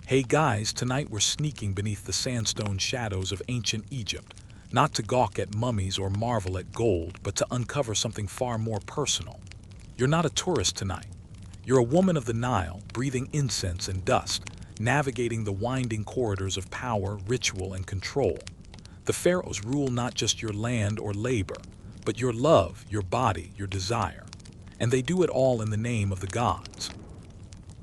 Hey guys, tonight we're sneaking beneath the sandstone shadows of ancient Egypt, not to gawk at mummies or marvel at gold, but to uncover something far more personal. You're not a tourist tonight. You're a woman of the Nile, breathing incense and dust, navigating the winding corridors of power, ritual, and control. The pharaohs rule not just your land or labor, but your love, your body, your desire. And they do it all in the name of the gods.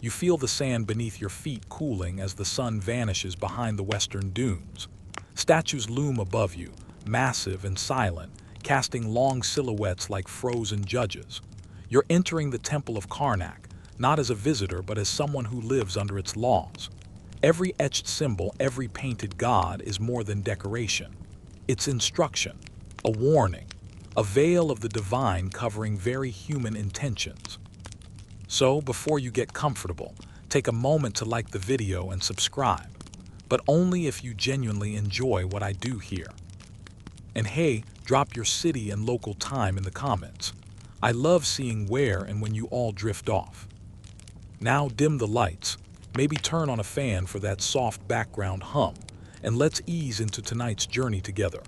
You feel the sand beneath your feet cooling as the sun vanishes behind the western dunes. Statues loom above you, massive and silent, casting long silhouettes like frozen judges. You're entering the temple of Karnak, not as a visitor but as someone who lives under its laws. Every etched symbol, every painted god is more than decoration. It's instruction, a warning, a veil of the divine covering very human intentions. So, before you get comfortable, take a moment to like the video and subscribe, but only if you genuinely enjoy what I do here. And hey, drop your city and local time in the comments. I love seeing where and when you all drift off. Now dim the lights, maybe turn on a fan for that soft background hum, and let's ease into tonight's journey together.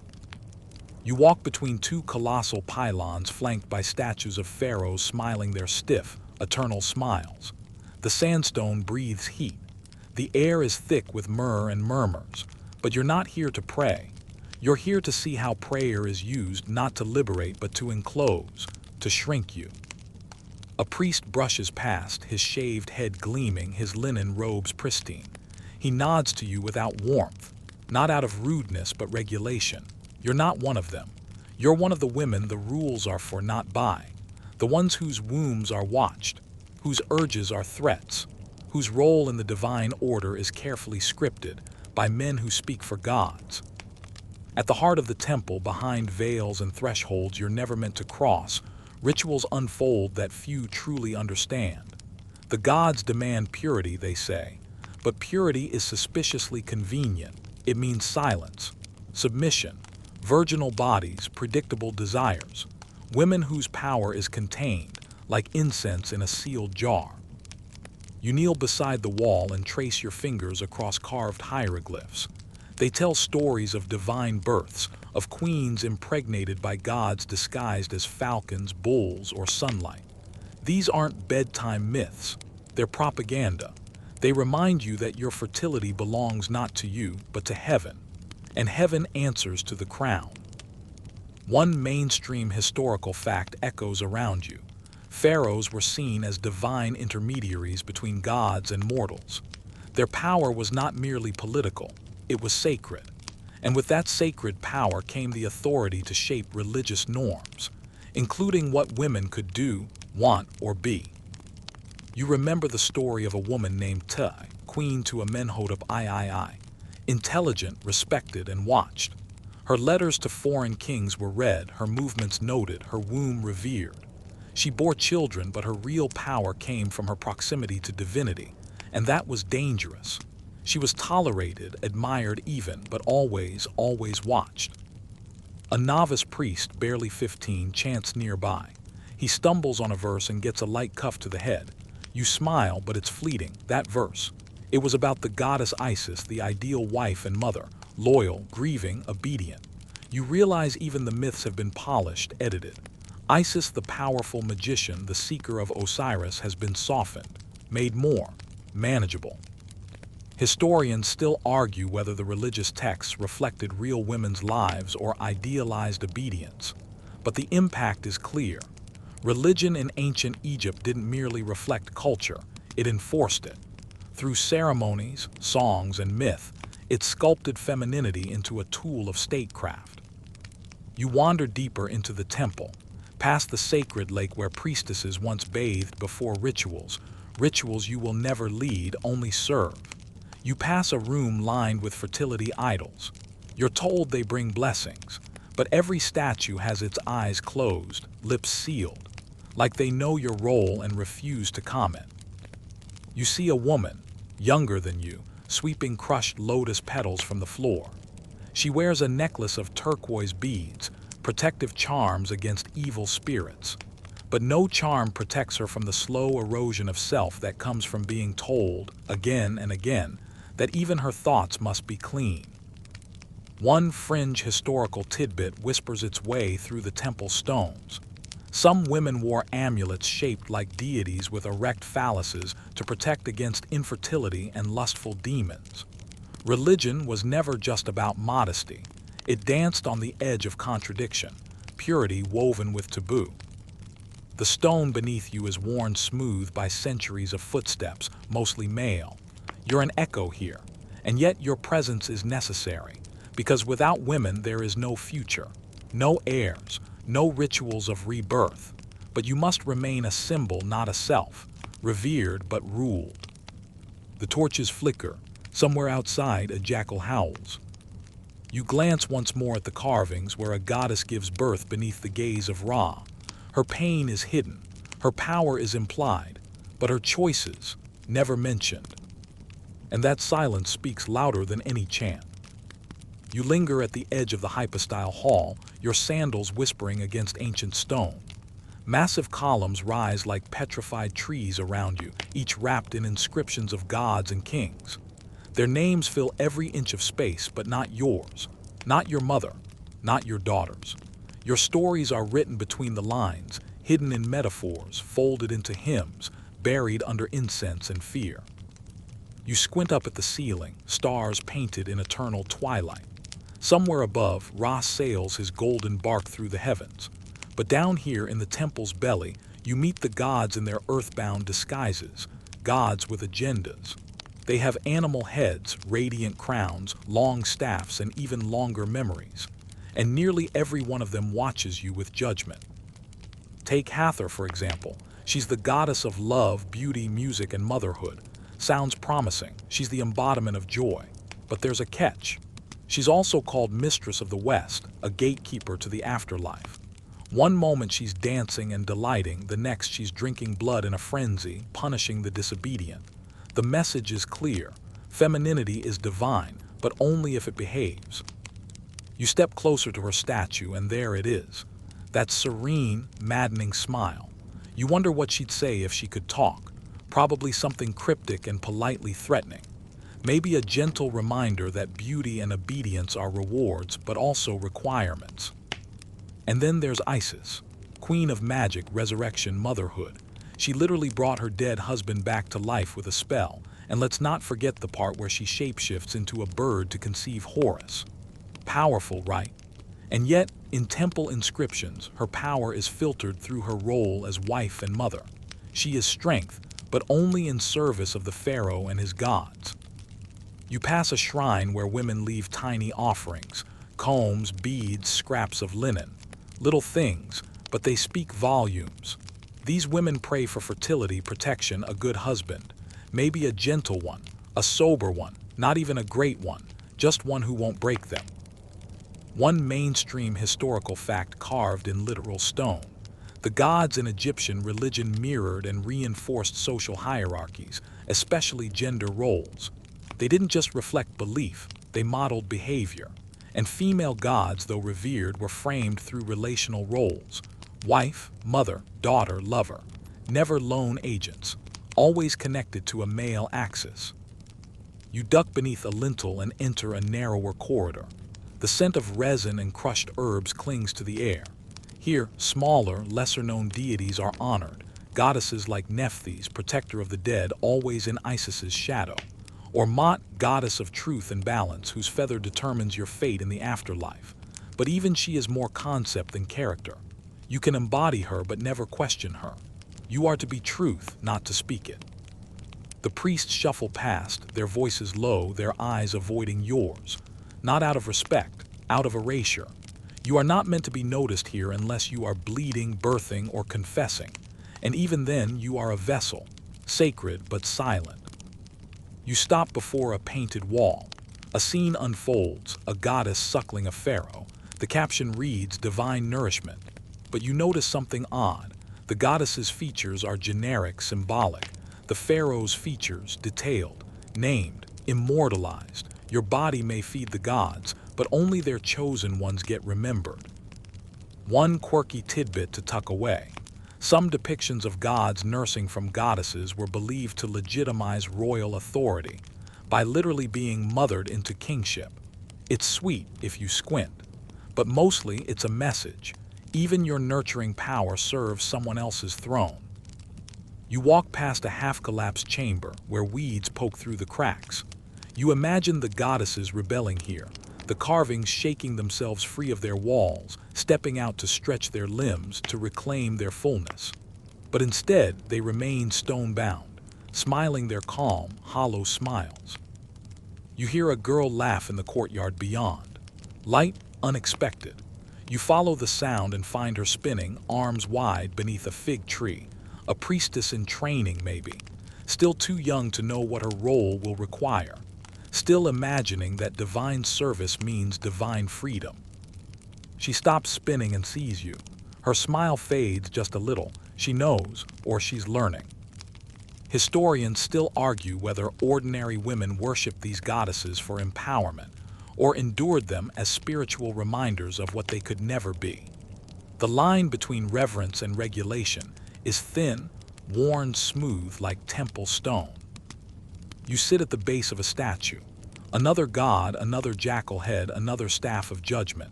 You walk between two colossal pylons flanked by statues of pharaohs smiling their stiff, eternal smiles. The sandstone breathes heat. The air is thick with myrrh and murmurs. But you're not here to pray. You're here to see how prayer is used not to liberate but to enclose, to shrink you. A priest brushes past, his shaved head gleaming, his linen robes pristine. He nods to you without warmth, not out of rudeness but regulation. You're not one of them. You're one of the women the rules are for, not by. The ones whose wombs are watched, whose urges are threats, whose role in the divine order is carefully scripted by men who speak for gods. At the heart of the temple, behind veils and thresholds you're never meant to cross, rituals unfold that few truly understand. The gods demand purity, they say, but purity is suspiciously convenient. It means silence, submission, virginal bodies, predictable desires. Women whose power is contained, like incense in a sealed jar. You kneel beside the wall and trace your fingers across carved hieroglyphs. They tell stories of divine births, of queens impregnated by gods disguised as falcons, bulls, or sunlight. These aren't bedtime myths. They're propaganda. They remind you that your fertility belongs not to you, but to heaven. And heaven answers to the crown. One mainstream historical fact echoes around you. Pharaohs were seen as divine intermediaries between gods and mortals. Their power was not merely political, it was sacred. And with that sacred power came the authority to shape religious norms, including what women could do, want, or be. You remember the story of a woman named Tai, queen to Amenhotep III, intelligent, respected, and watched. Her letters to foreign kings were read, her movements noted, her womb revered. She bore children, but her real power came from her proximity to divinity, and that was dangerous. She was tolerated, admired even, but always watched. A novice priest, barely 15, chants nearby. He stumbles on a verse and gets a light cuff to the head. You smile, but it's fleeting, that verse. It was about the goddess Isis, the ideal wife and mother, loyal, grieving, obedient. You realize even the myths have been polished, edited. Isis, the powerful magician, the seeker of Osiris, has been softened, made more manageable. Historians still argue whether the religious texts reflected real women's lives or idealized obedience. But the impact is clear. Religion in ancient Egypt didn't merely reflect culture, it enforced it. Through ceremonies, songs, and myth, it sculpted femininity into a tool of statecraft. You wander deeper into the temple, past the sacred lake where priestesses once bathed before rituals you will never lead, only serve. You pass a room lined with fertility idols. You're told they bring blessings, but every statue has its eyes closed, lips sealed, like they know your role and refuse to comment. You see a woman, younger than you, sweeping crushed lotus petals from the floor. She wears a necklace of turquoise beads, protective charms against evil spirits. But no charm protects her from the slow erosion of self that comes from being told, again and again, that even her thoughts must be clean. One fringe historical tidbit whispers its way through the temple stones. Some women wore amulets shaped like deities with erect phalluses to protect against infertility and lustful demons. Religion was never just about modesty. It danced on the edge of contradiction, purity woven with taboo. The stone beneath you is worn smooth by centuries of footsteps, mostly male. You're an echo here, and yet your presence is necessary, because without women there is no future, no heirs, no rituals of rebirth. But you must remain a symbol, not a self, revered but ruled. The torches flicker. Somewhere outside, a jackal howls. You glance once more at the carvings where a goddess gives birth beneath the gaze of Ra. Her pain is hidden, her power is implied, but her choices never mentioned. And that silence speaks louder than any chant. You linger at the edge of the hypostyle hall, your sandals whispering against ancient stone. Massive columns rise like petrified trees around you, each wrapped in inscriptions of gods and kings. Their names fill every inch of space, but not yours, not your mother, not your daughters. Your stories are written between the lines, hidden in metaphors, folded into hymns, buried under incense and fear. You squint up at the ceiling, stars painted in eternal twilight. Somewhere above, Ra sails his golden bark through the heavens. But down here in the temple's belly, you meet the gods in their earthbound disguises, gods with agendas. They have animal heads, radiant crowns, long staffs, and even longer memories. And nearly every one of them watches you with judgment. Take Hathor, for example. She's the goddess of love, beauty, music, and motherhood. Sounds promising. She's the embodiment of joy. But there's a catch. She's also called Mistress of the West, a gatekeeper to the afterlife. One moment she's dancing and delighting, the next she's drinking blood in a frenzy, punishing the disobedient. The message is clear. Femininity is divine, but only if it behaves. You step closer to her statue, and there it is. That serene, maddening smile. You wonder what she'd say if she could talk. Probably something cryptic and politely threatening. Maybe a gentle reminder that beauty and obedience are rewards, but also requirements. And then there's Isis, queen of magic, resurrection, motherhood. She literally brought her dead husband back to life with a spell, and let's not forget the part where she shapeshifts into a bird to conceive Horus. Powerful, right? And yet, in temple inscriptions, her power is filtered through her role as wife and mother. She is strength, but only in service of the pharaoh and his gods. You pass a shrine where women leave tiny offerings, combs, beads, scraps of linen. Little things, but they speak volumes. These women pray for fertility, protection, a good husband. Maybe a gentle one, a sober one, not even a great one, just one who won't break them. One mainstream historical fact carved in literal stone. The gods in Egyptian religion mirrored and reinforced social hierarchies, especially gender roles. They didn't just reflect belief, they modeled behavior. And female gods, though revered, were framed through relational roles. Wife, mother, daughter, lover. Never lone agents, always connected to a male axis. You duck beneath a lintel and enter a narrower corridor. The scent of resin and crushed herbs clings to the air. Here, smaller, lesser-known deities are honored, goddesses like Nephthys, protector of the dead, always in Isis's shadow. Or Mot, goddess of truth and balance, whose feather determines your fate in the afterlife. But even she is more concept than character. You can embody her but never question her. You are to be truth, not to speak it. The priests shuffle past, their voices low, their eyes avoiding yours. Not out of respect, out of erasure. You are not meant to be noticed here unless you are bleeding, birthing, or confessing. And even then, you are a vessel, sacred but silent. You stop before a painted wall. A scene unfolds, a goddess suckling a pharaoh. The caption reads, "Divine Nourishment." But you notice something odd. The goddess's features are generic, symbolic. The pharaoh's features, detailed, named, immortalized. Your body may feed the gods, but only their chosen ones get remembered. One quirky tidbit to tuck away. Some depictions of gods nursing from goddesses were believed to legitimize royal authority. by literally being mothered into kingship. It's sweet if you squint, but mostly it's a message. Even your nurturing power serves someone else's throne. You walk past a half-collapsed chamber where weeds poke through the cracks. You imagine the goddesses rebelling here, the carvings shaking themselves free of their walls, stepping out to stretch their limbs to reclaim their fullness. But instead, they remain stone-bound, smiling their calm, hollow smiles. You hear a girl laugh in the courtyard beyond. Light, unexpected. You follow the sound and find her spinning, arms wide, beneath a fig tree. A priestess in training, maybe. Still too young to know what her role will require. Still imagining that divine service means divine freedom. She stops spinning and sees you. Her smile fades just a little. She knows, or she's learning. Historians still argue whether ordinary women worshiped these goddesses for empowerment, or endured them as spiritual reminders of what they could never be. The line between reverence and regulation is thin, worn smooth like temple stone. You sit at the base of a statue. Another god, another jackal head, another staff of judgment.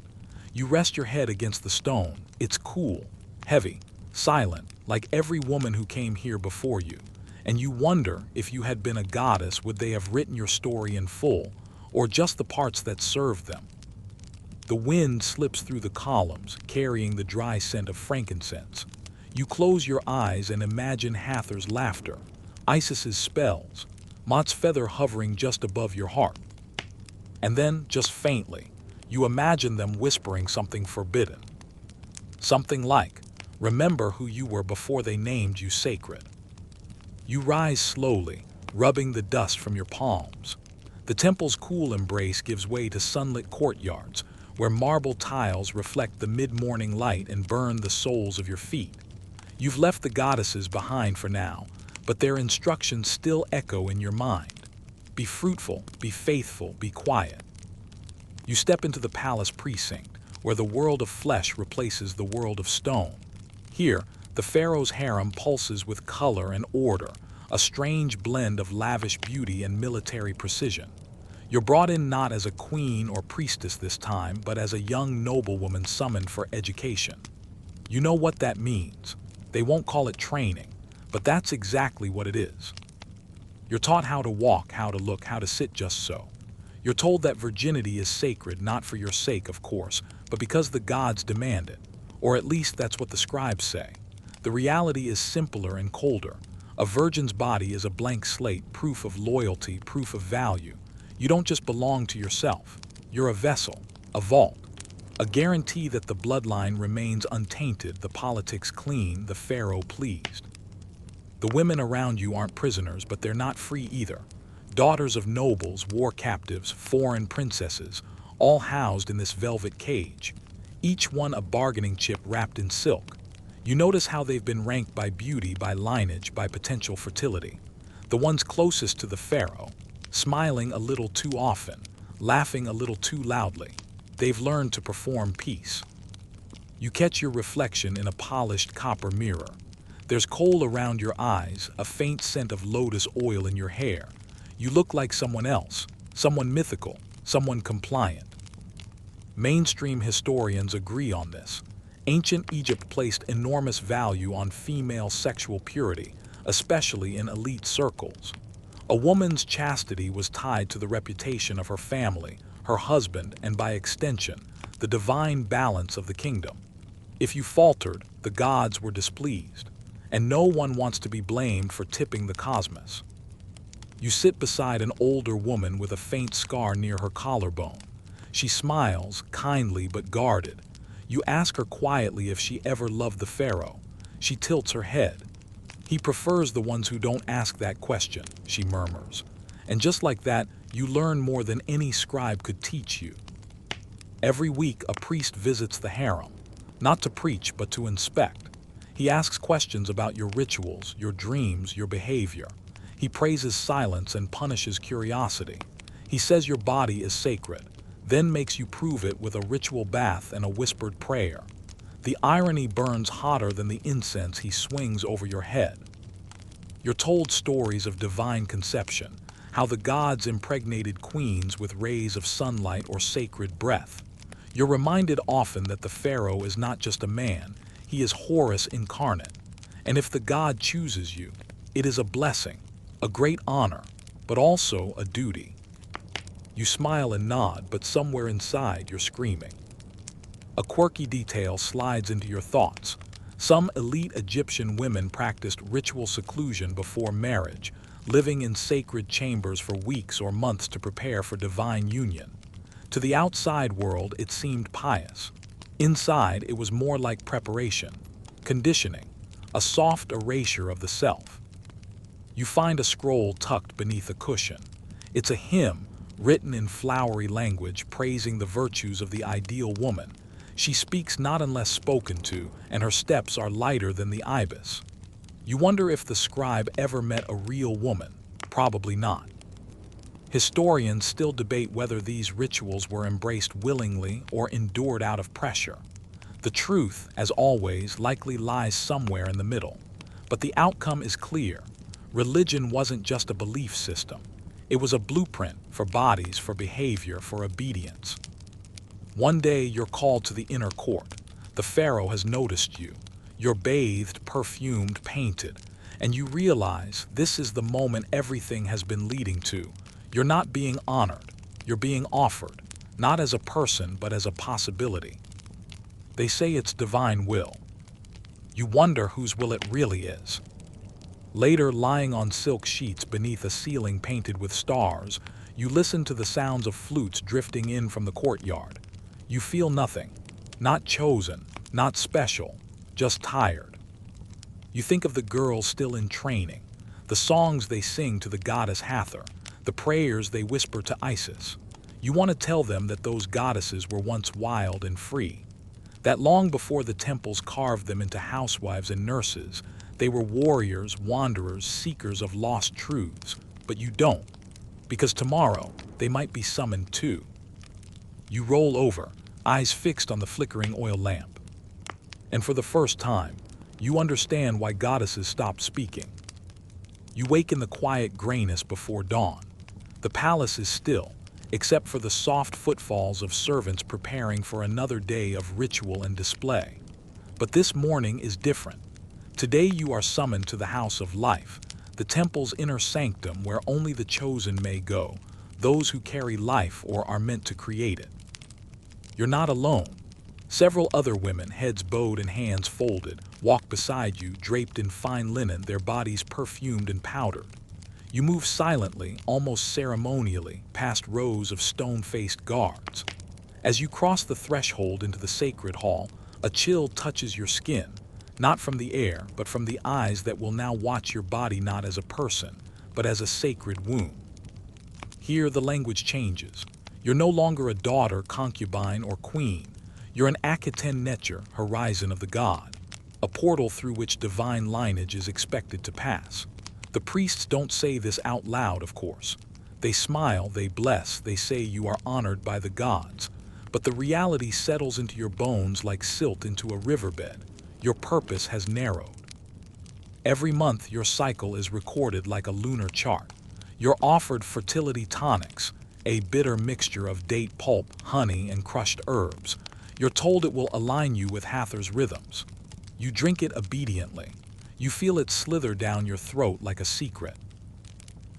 You rest your head against the stone. It's cool, heavy, silent, like every woman who came here before you. And you wonder, if you had been a goddess, would they have written your story in full, or just the parts that served them? The wind slips through the columns, carrying the dry scent of frankincense. You close your eyes and imagine Hathor's laughter, Isis's spells, Mot's feather hovering just above your heart. And then, just faintly, you imagine them whispering something forbidden. Something like, remember who you were before they named you sacred. You rise slowly, rubbing the dust from your palms. The temple's cool embrace gives way to sunlit courtyards, where marble tiles reflect the mid-morning light and burn the soles of your feet. You've left the goddesses behind for now, but their instructions still echo in your mind. Be fruitful, be faithful, be quiet. You step into the palace precinct, where the world of flesh replaces the world of stone. Here, the pharaoh's harem pulses with color and order, a strange blend of lavish beauty and military precision. You're brought in not as a queen or priestess this time, but as a young noblewoman summoned for education. You know what that means. They won't call it training, but that's exactly what it is. You're taught how to walk, how to look, how to sit just so. You're told that virginity is sacred, not for your sake, of course, but because the gods demand it. Or at least that's what the scribes say. The reality is simpler and colder. A virgin's body is a blank slate, proof of loyalty, proof of value. You don't just belong to yourself. You're a vessel, a vault, a guarantee that the bloodline remains untainted, the politics clean, the pharaoh pleased. The women around you aren't prisoners, but they're not free either. Daughters of nobles, war captives, foreign princesses, all housed in this velvet cage. Each one a bargaining chip wrapped in silk. You notice how they've been ranked by beauty, by lineage, by potential fertility. The ones closest to the pharaoh, smiling a little too often, laughing a little too loudly. They've learned to perform peace. You catch your reflection in a polished copper mirror. There's kohl around your eyes, a faint scent of lotus oil in your hair. You look like someone else, someone mythical, someone compliant. Mainstream historians agree on this. Ancient Egypt placed enormous value on female sexual purity, especially in elite circles. A woman's chastity was tied to the reputation of her family, her husband, and by extension, the divine balance of the kingdom. If you faltered, the gods were displeased, and no one wants to be blamed for tipping the cosmos. You sit beside an older woman with a faint scar near her collarbone. She smiles, kindly but guarded. You ask her quietly if she ever loved the pharaoh. She tilts her head. He prefers the ones who don't ask that question, she murmurs. And just like that, you learn more than any scribe could teach you. Every week, a priest visits the harem, not to preach, but to inspect. He asks questions about your rituals, your dreams, your behavior. He praises silence and punishes curiosity. He says your body is sacred, then makes you prove it with a ritual bath and a whispered prayer. The irony burns hotter than the incense he swings over your head. You're told stories of divine conception, how the gods impregnated queens with rays of sunlight or sacred breath. You're reminded often that the pharaoh is not just a man, he is Horus incarnate. And if the god chooses you, it is a blessing, a great honor, but also a duty. You smile and nod, but somewhere inside you're screaming. A quirky detail slides into your thoughts. Some elite Egyptian women practiced ritual seclusion before marriage, living in sacred chambers for weeks or months to prepare for divine union. To the outside world, it seemed pious. Inside, it was more like preparation, conditioning, a soft erasure of the self. You find a scroll tucked beneath a cushion. It's a hymn, written in flowery language, praising the virtues of the ideal woman. She speaks not unless spoken to, and her steps are lighter than the ibis. You wonder if the scribe ever met a real woman. Probably not. Historians still debate whether these rituals were embraced willingly or endured out of pressure. The truth, as always, likely lies somewhere in the middle. But the outcome is clear. Religion wasn't just a belief system. It was a blueprint for bodies, for behavior, for obedience. One day you're called to the inner court. The pharaoh has noticed you. You're bathed, perfumed, painted, and you realize this is the moment everything has been leading to. You're not being honored. You're being offered, not as a person, but as a possibility. They say it's divine will. You wonder whose will it really is. Later, lying on silk sheets beneath a ceiling painted with stars, you listen to the sounds of flutes drifting in from the courtyard. You feel nothing, not chosen, not special, just tired. You think of the girls still in training, the songs they sing to the goddess Hathor, the prayers they whisper to Isis. You want to tell them that those goddesses were once wild and free, that long before the temples carved them into housewives and nurses, they were warriors, wanderers, seekers of lost truths. But you don't, because tomorrow they might be summoned too. You roll over, eyes fixed on the flickering oil lamp. And for the first time, you understand why goddesses stopped speaking. You wake in the quiet grayness before dawn. The palace is still, except for the soft footfalls of servants preparing for another day of ritual and display. But this morning is different. Today you are summoned to the house of life, the temple's inner sanctum where only the chosen may go, those who carry life or are meant to create it. You're not alone. Several other women, heads bowed and hands folded, walk beside you, draped in fine linen, their bodies perfumed and powdered. You move silently, almost ceremonially, past rows of stone-faced guards. As you cross the threshold into the sacred hall, a chill touches your skin, not from the air, but from the eyes that will now watch your body not as a person, but as a sacred womb. Here the language changes. You're no longer a daughter, concubine, or queen. You're an Akiten Netcher, horizon of the god, a portal through which divine lineage is expected to pass. The priests don't say this out loud, of course. They smile, they bless, they say you are honored by the gods. But the reality settles into your bones like silt into a riverbed. Your purpose has narrowed. Every month your cycle is recorded like a lunar chart. You're offered fertility tonics, a bitter mixture of date pulp, honey, and crushed herbs. You're told it will align you with Hathor's rhythms. You drink it obediently. You feel it slither down your throat like a secret.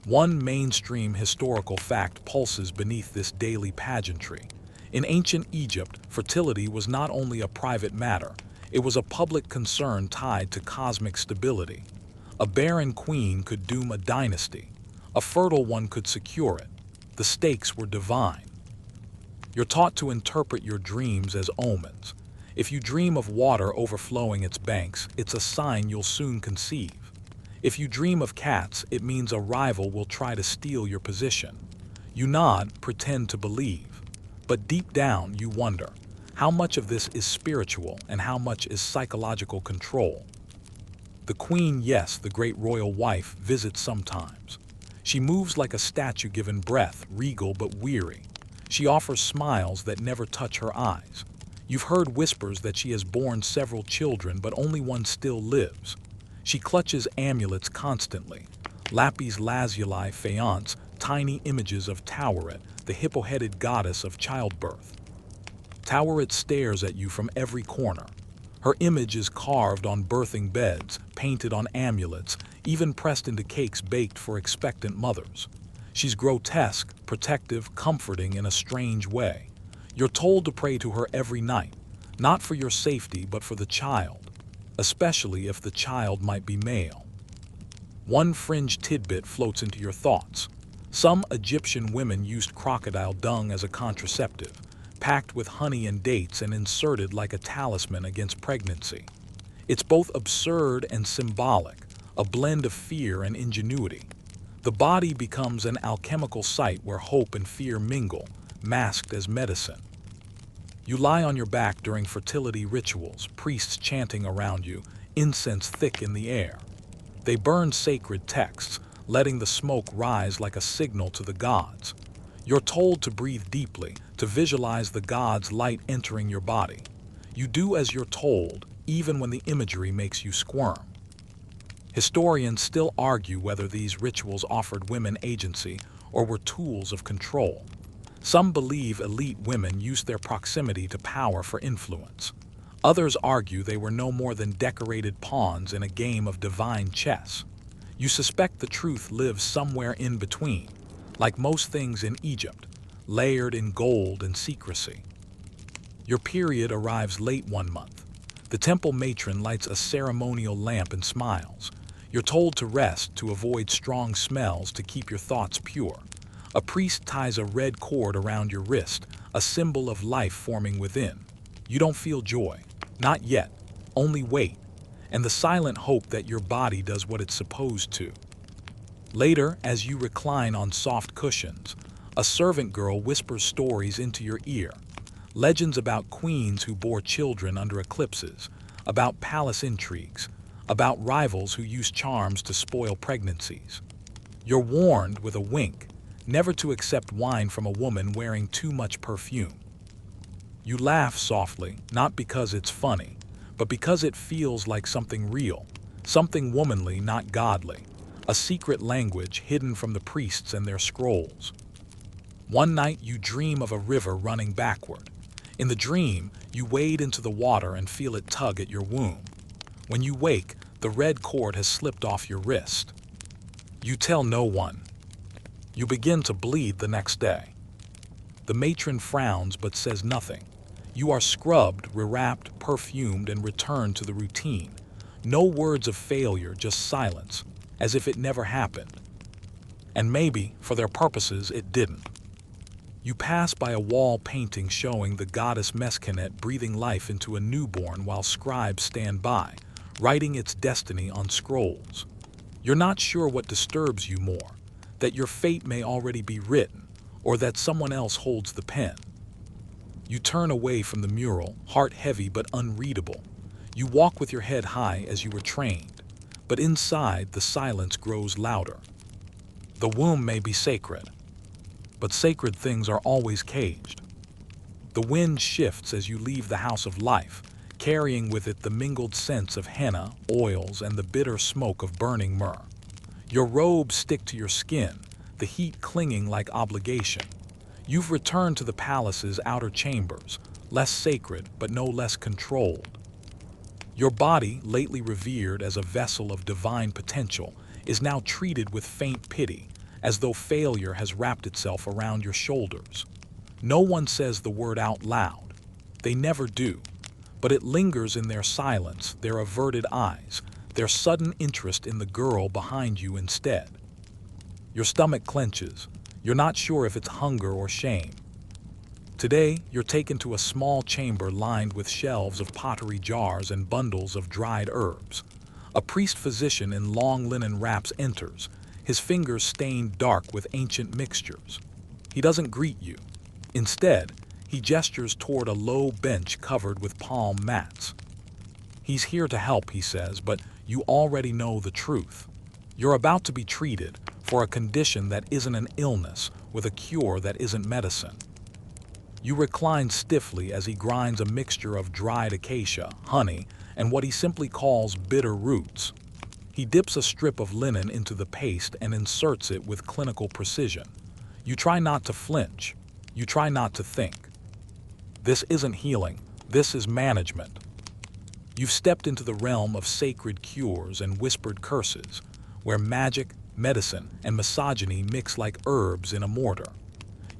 One mainstream historical fact pulses beneath this daily pageantry. In ancient Egypt, fertility was not only a private matter, it was a public concern tied to cosmic stability. A barren queen could doom a dynasty. A fertile one could secure it. The stakes were divine. You're taught to interpret your dreams as omens. If you dream of water overflowing its banks, it's a sign you'll soon conceive. If you dream of cats, it means a rival will try to steal your position. You nod, pretend to believe. But deep down, you wonder, how much of this is spiritual and how much is psychological control? The queen, yes, the great royal wife, visits sometimes. She moves like a statue given breath, regal but weary. She offers smiles that never touch her eyes. You've heard whispers that she has borne several children, but only one still lives. She clutches amulets constantly, lapis lazuli, faience, tiny images of Taweret, the hippo-headed goddess of childbirth. Taweret stares at you from every corner. Her image is carved on birthing beds, painted on amulets, even pressed into cakes baked for expectant mothers. She's grotesque, protective, comforting in a strange way. You're told to pray to her every night, not for your safety but for the child, especially if the child might be male. One fringe tidbit floats into your thoughts. Some Egyptian women used crocodile dung as a contraceptive, packed with honey and dates and inserted like a talisman against pregnancy. It's both absurd and symbolic, a blend of fear and ingenuity. The body becomes an alchemical site where hope and fear mingle, masked as medicine. You lie on your back during fertility rituals, priests chanting around you, incense thick in the air. They burn sacred texts, letting the smoke rise like a signal to the gods. You're told to breathe deeply, to visualize the gods' light entering your body. You do as you're told, even when the imagery makes you squirm. Historians still argue whether these rituals offered women agency or were tools of control. Some believe elite women used their proximity to power for influence. Others argue they were no more than decorated pawns in a game of divine chess. You suspect the truth lives somewhere in between, like most things in Egypt, layered in gold and secrecy. Your period arrives late one month. The temple matron lights a ceremonial lamp and smiles. You're told to rest, to avoid strong smells, to keep your thoughts pure. A priest ties a red cord around your wrist, a symbol of life forming within. You don't feel joy. Not yet. Only wait. And the silent hope that your body does what it's supposed to. Later, as you recline on soft cushions, a servant girl whispers stories into your ear. Legends about queens who bore children under eclipses, about palace intrigues, about rivals who use charms to spoil pregnancies. You're warned with a wink, never to accept wine from a woman wearing too much perfume. You laugh softly, not because it's funny, but because it feels like something real, something womanly, not godly, a secret language hidden from the priests and their scrolls. One night you dream of a river running backward. In the dream, you wade into the water and feel it tug at your womb. When you wake, the red cord has slipped off your wrist. You tell no one. You begin to bleed the next day. The matron frowns but says nothing. You are scrubbed, rewrapped, perfumed, and returned to the routine. No words of failure, just silence, as if it never happened. And maybe, for their purposes, it didn't. You pass by a wall painting showing the goddess Meskenet breathing life into a newborn while scribes stand by, writing its destiny on scrolls. You're not sure what disturbs you more, that your fate may already be written, or that someone else holds the pen. You turn away from the mural, heart heavy but unreadable. You walk with your head high as you were trained, but inside the silence grows louder. The womb may be sacred, but sacred things are always caged. The wind shifts as you leave the house of life, carrying with it the mingled scents of henna, oils, and the bitter smoke of burning myrrh. Your robes stick to your skin, the heat clinging like obligation. You've returned to the palace's outer chambers, less sacred but no less controlled. Your body, lately revered as a vessel of divine potential, is now treated with faint pity, as though failure has wrapped itself around your shoulders. No one says the word out loud. They never do. But it lingers in their silence, their averted eyes, their sudden interest in the girl behind you instead. Your stomach clenches. You're not sure if it's hunger or shame. Today, you're taken to a small chamber lined with shelves of pottery jars and bundles of dried herbs. A priest-physician in long linen wraps enters, his fingers stained dark with ancient mixtures. He doesn't greet you. Instead, he gestures toward a low bench covered with palm mats. He's here to help, he says, but you already know the truth. You're about to be treated for a condition that isn't an illness, with a cure that isn't medicine. You recline stiffly as he grinds a mixture of dried acacia, honey, and what he simply calls bitter roots. He dips a strip of linen into the paste and inserts it with clinical precision. You try not to flinch. You try not to think. This isn't healing. This is management. You've stepped into the realm of sacred cures and whispered curses, where magic, medicine, and misogyny mix like herbs in a mortar.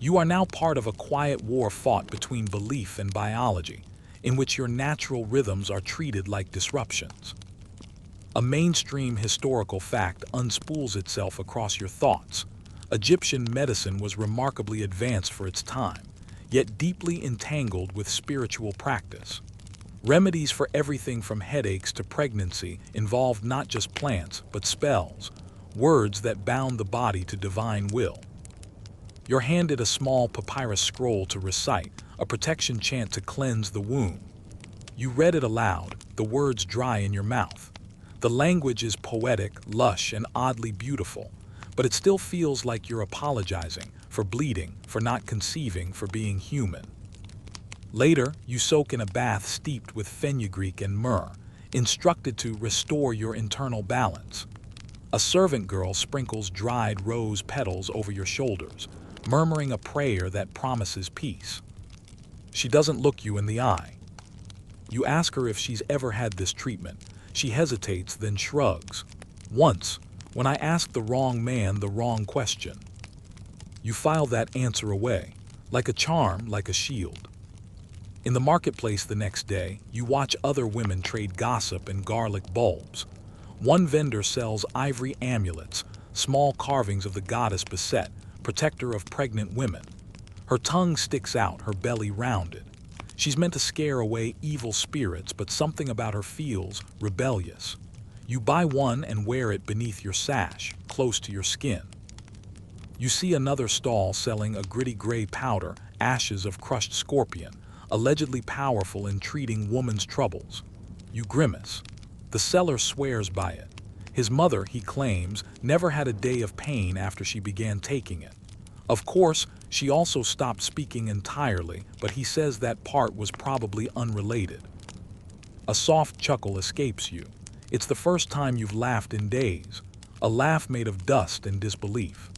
You are now part of a quiet war fought between belief and biology, in which your natural rhythms are treated like disruptions. A mainstream historical fact unspools itself across your thoughts. Egyptian medicine was remarkably advanced for its time, yet deeply entangled with spiritual practice. Remedies for everything from headaches to pregnancy involved not just plants, but spells, words that bound the body to divine will. You're handed a small papyrus scroll to recite, a protection chant to cleanse the womb. You read it aloud, the words dry in your mouth. The language is poetic, lush, and oddly beautiful, but it still feels like you're apologizing for bleeding, for not conceiving, for being human. Later, you soak in a bath steeped with fenugreek and myrrh, instructed to restore your internal balance. A servant girl sprinkles dried rose petals over your shoulders, murmuring a prayer that promises peace. She doesn't look you in the eye. You ask her if she's ever had this treatment. She hesitates, then shrugs. Once, when I asked the wrong man the wrong question. You file that answer away, like a charm, like a shield. In the marketplace the next day, you watch other women trade gossip and garlic bulbs. One vendor sells ivory amulets, small carvings of the goddess Beset, protector of pregnant women. Her tongue sticks out, her belly rounded. She's meant to scare away evil spirits, but something about her feels rebellious. You buy one and wear it beneath your sash, close to your skin. You see another stall selling a gritty gray powder, ashes of crushed scorpion, allegedly powerful in treating woman's troubles. You grimace. The seller swears by it. His mother, he claims, never had a day of pain after she began taking it. Of course, she also stopped speaking entirely, but he says that part was probably unrelated. A soft chuckle escapes you. It's the first time you've laughed in days, a laugh made of dust and disbelief.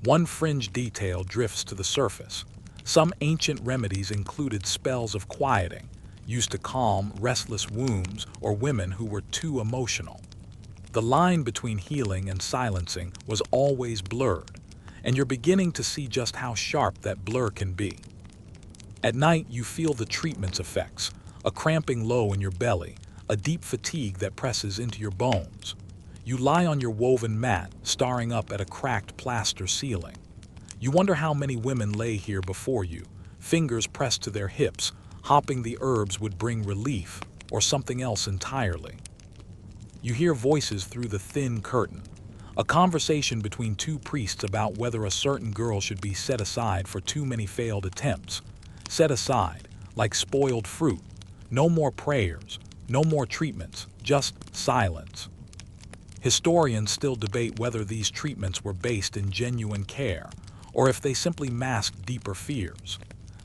One fringe detail drifts to the surface. Some ancient remedies included spells of quieting, used to calm restless wombs or women who were too emotional. The line between healing and silencing was always blurred, and you're beginning to see just how sharp that blur can be. At night, you feel the treatment's effects, a cramping low in your belly, a deep fatigue that presses into your bones. You lie on your woven mat, staring up at a cracked plaster ceiling. You wonder how many women lay here before you, fingers pressed to their hips, hoping the herbs would bring relief or something else entirely. You hear voices through the thin curtain, a conversation between two priests about whether a certain girl should be set aside for too many failed attempts. Set aside, like spoiled fruit. No more prayers, no more treatments, just silence. Historians still debate whether these treatments were based in genuine care, or if they simply masked deeper fears.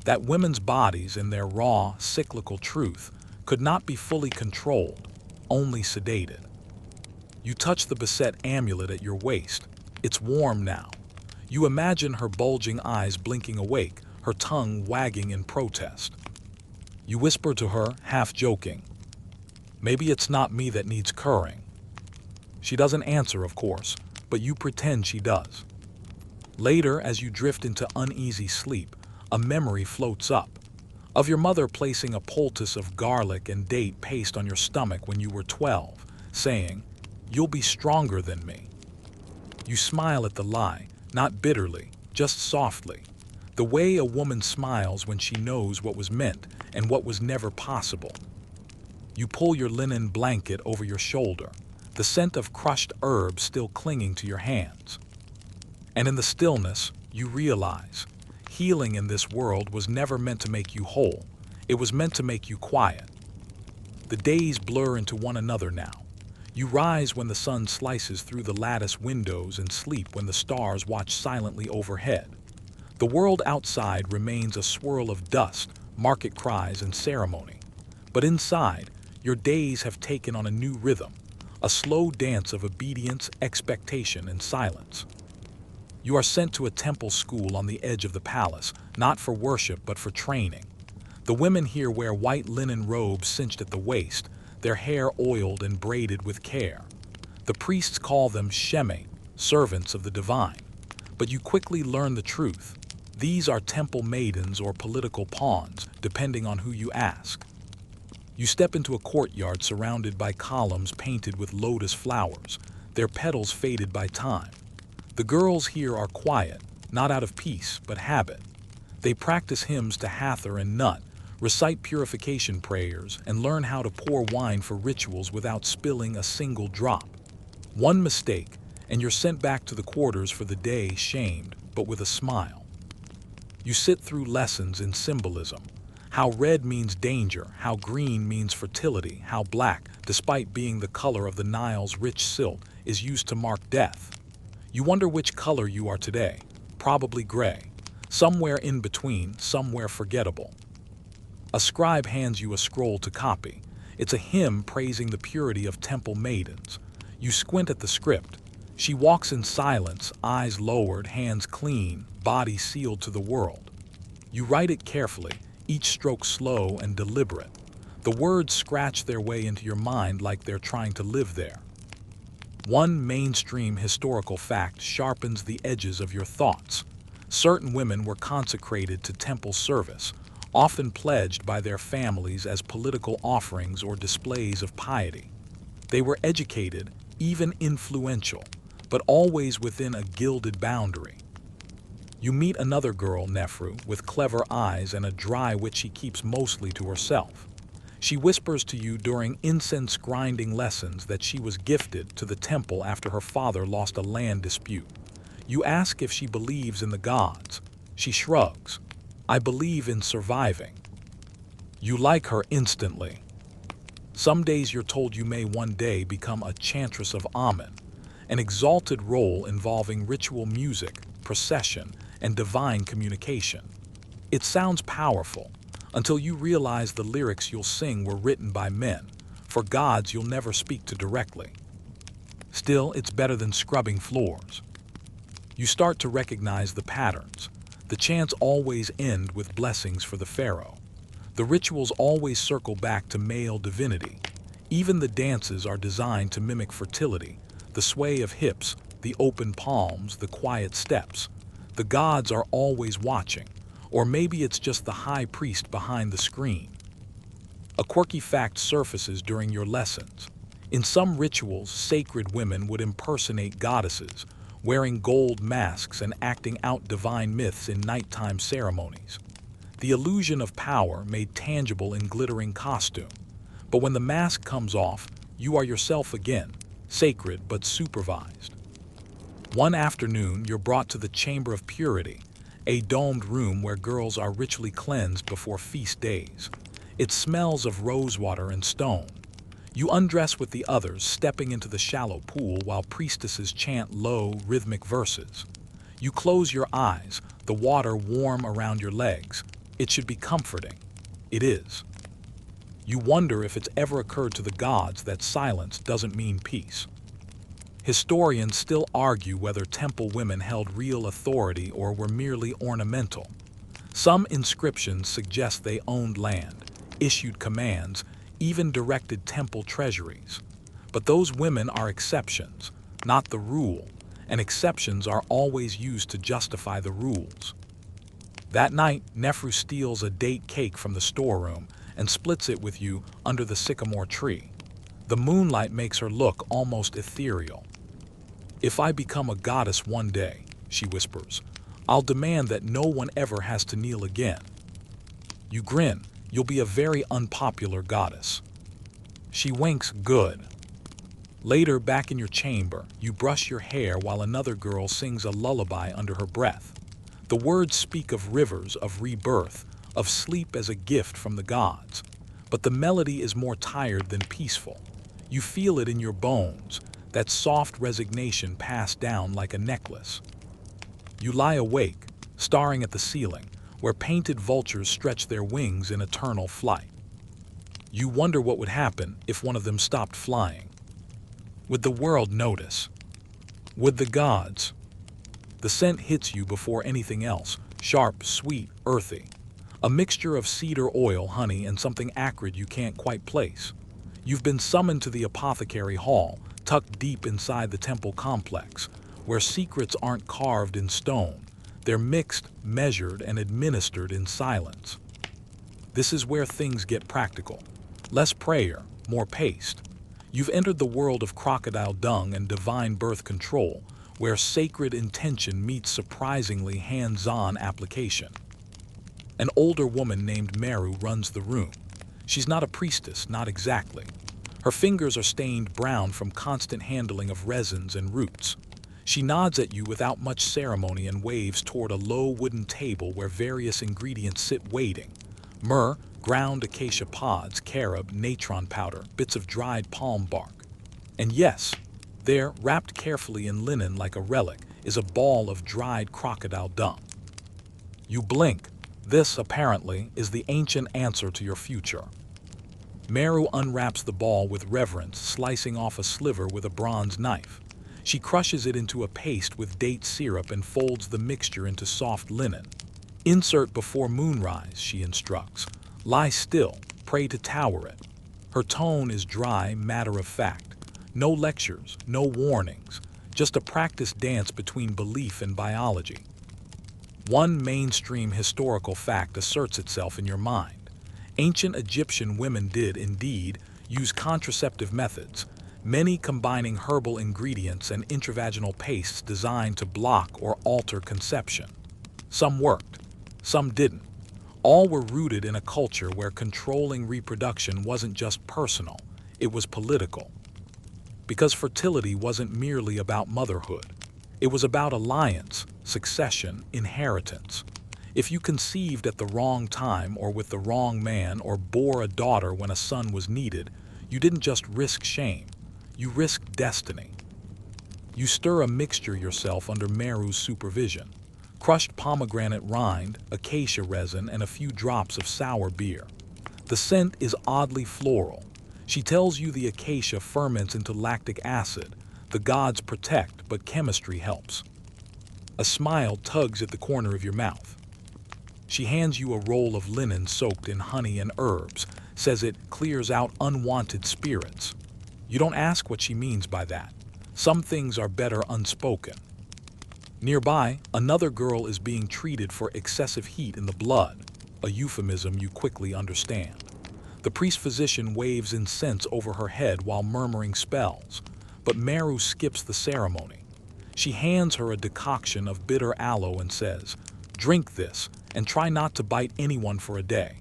That women's bodies, in their raw, cyclical truth, could not be fully controlled, only sedated. You touch the Beset amulet at your waist. It's warm now. You imagine her bulging eyes blinking awake, her tongue wagging in protest. You whisper to her, half joking, "Maybe it's not me that needs curing." She doesn't answer, of course, but you pretend she does. Later, as you drift into uneasy sleep, a memory floats up, of your mother placing a poultice of garlic and date paste on your stomach when you were 12, saying, "You'll be stronger than me." You smile at the lie, not bitterly, just softly, the way a woman smiles when she knows what was meant and what was never possible. You pull your linen blanket over your shoulder, the scent of crushed herbs still clinging to your hands. And in the stillness, you realize, healing in this world was never meant to make you whole. It was meant to make you quiet. The days blur into one another now. You rise when the sun slices through the lattice windows and sleep when the stars watch silently overhead. The world outside remains a swirl of dust, market cries, and ceremony. But inside, your days have taken on a new rhythm, a slow dance of obedience, expectation, and silence. You are sent to a temple school on the edge of the palace, not for worship but for training. The women here wear white linen robes cinched at the waist, their hair oiled and braided with care. The priests call them shemate, servants of the divine. But you quickly learn the truth. These are temple maidens or political pawns, depending on who you ask. You step into a courtyard surrounded by columns painted with lotus flowers, their petals faded by time. The girls here are quiet, not out of peace, but habit. They practice hymns to Hathor and Nut, recite purification prayers, and learn how to pour wine for rituals without spilling a single drop. One mistake, and you're sent back to the quarters for the day shamed, but with a smile. You sit through lessons in symbolism. How red means danger, how green means fertility, how black, despite being the color of the Nile's rich silt, is used to mark death. You wonder which color you are today. Probably gray. Somewhere in between, somewhere forgettable. A scribe hands you a scroll to copy. It's a hymn praising the purity of temple maidens. You squint at the script. She walks in silence, eyes lowered, hands clean, body sealed to the world. You write it carefully, each stroke slow and deliberate. The words scratch their way into your mind like they're trying to live there. One mainstream historical fact sharpens the edges of your thoughts. Certain women were consecrated to temple service, often pledged by their families as political offerings or displays of piety. They were educated, even influential, but always within a gilded boundary. You meet another girl, Nefru, with clever eyes and a dry wit she keeps mostly to herself. She whispers to you during incense-grinding lessons that she was gifted to the temple after her father lost a land dispute. You ask if she believes in the gods. She shrugs. I believe in surviving. You like her instantly. Some days you're told you may one day become a chantress of Amen, an exalted role involving ritual music, procession, and divine communication. It sounds powerful, until you realize the lyrics you'll sing were written by men, for gods you'll never speak to directly. Still, it's better than scrubbing floors. You start to recognize the patterns. The chants always end with blessings for the pharaoh. The rituals always circle back to male divinity. Even the dances are designed to mimic fertility, the sway of hips, the open palms, the quiet steps. The gods are always watching, or maybe it's just the high priest behind the screen. A quirky fact surfaces during your lessons. In some rituals, sacred women would impersonate goddesses, wearing gold masks and acting out divine myths in nighttime ceremonies. The illusion of power made tangible in glittering costume. But when the mask comes off, you are yourself again, sacred but supervised. One afternoon, you're brought to the Chamber of Purity, a domed room where girls are ritually cleansed before feast days. It smells of rosewater and stone. You undress with the others, stepping into the shallow pool while priestesses chant low, rhythmic verses. You close your eyes, the water warm around your legs. It should be comforting. It is. You wonder if it's ever occurred to the gods that silence doesn't mean peace. Historians still argue whether temple women held real authority or were merely ornamental. Some inscriptions suggest they owned land, issued commands, even directed temple treasuries. But those women are exceptions, not the rule, and exceptions are always used to justify the rules. That night, Nefru steals a date cake from the storeroom and splits it with you under the sycamore tree. The moonlight makes her look almost ethereal. If I become a goddess one day, she whispers, I'll demand that no one ever has to kneel again. You grin. You'll be a very unpopular goddess. She winks good. Later, back in your chamber, you brush your hair while another girl sings a lullaby under her breath. The words speak of rivers, of rebirth, of sleep as a gift from the gods. But the melody is more tired than peaceful. You feel it in your bones, that soft resignation passed down like a necklace. You lie awake, staring at the ceiling, where painted vultures stretch their wings in eternal flight. You wonder what would happen if one of them stopped flying. Would the world notice? Would the gods? The scent hits you before anything else, sharp, sweet, earthy. A mixture of cedar oil, honey, and something acrid you can't quite place. You've been summoned to the apothecary hall, tucked deep inside the temple complex, where secrets aren't carved in stone. They're mixed, measured, and administered in silence. This is where things get practical. Less prayer, more paste. You've entered the world of crocodile dung and divine birth control, where sacred intention meets surprisingly hands-on application. An older woman named Meru runs the room. She's not a priestess, not exactly. Her fingers are stained brown from constant handling of resins and roots. She nods at you without much ceremony and waves toward a low wooden table where various ingredients sit waiting. Myrrh, ground acacia pods, carob, natron powder, bits of dried palm bark. And yes, there, wrapped carefully in linen like a relic, is a ball of dried crocodile dung. You blink. This, apparently, is the ancient answer to your future. Meru unwraps the ball with reverence, slicing off a sliver with a bronze knife. She crushes it into a paste with date syrup and folds the mixture into soft linen. Insert before moonrise, she instructs. Lie still, pray to tower it. Her tone is dry, matter-of-fact. No lectures, no warnings, just a practice dance between belief and biology. One mainstream historical fact asserts itself in your mind. Ancient Egyptian women did, indeed, use contraceptive methods, many combining herbal ingredients and intravaginal pastes designed to block or alter conception. Some worked, some didn't. All were rooted in a culture where controlling reproduction wasn't just personal, it was political. Because fertility wasn't merely about motherhood. It was about alliance, succession, inheritance. If you conceived at the wrong time or with the wrong man or bore a daughter when a son was needed, you didn't just risk shame, you risked destiny. You stir a mixture yourself under Meru's supervision. Crushed pomegranate rind, acacia resin, and a few drops of sour beer. The scent is oddly floral. She tells you the acacia ferments into lactic acid. The gods protect, but chemistry helps. A smile tugs at the corner of your mouth. She hands you a roll of linen soaked in honey and herbs, says it clears out unwanted spirits. You don't ask what she means by that. Some things are better unspoken. Nearby, another girl is being treated for excessive heat in the blood, a euphemism you quickly understand. The priest-physician waves incense over her head while murmuring spells, but Meru skips the ceremony. She hands her a decoction of bitter aloe and says, "Drink this, and try not to bite anyone for a day."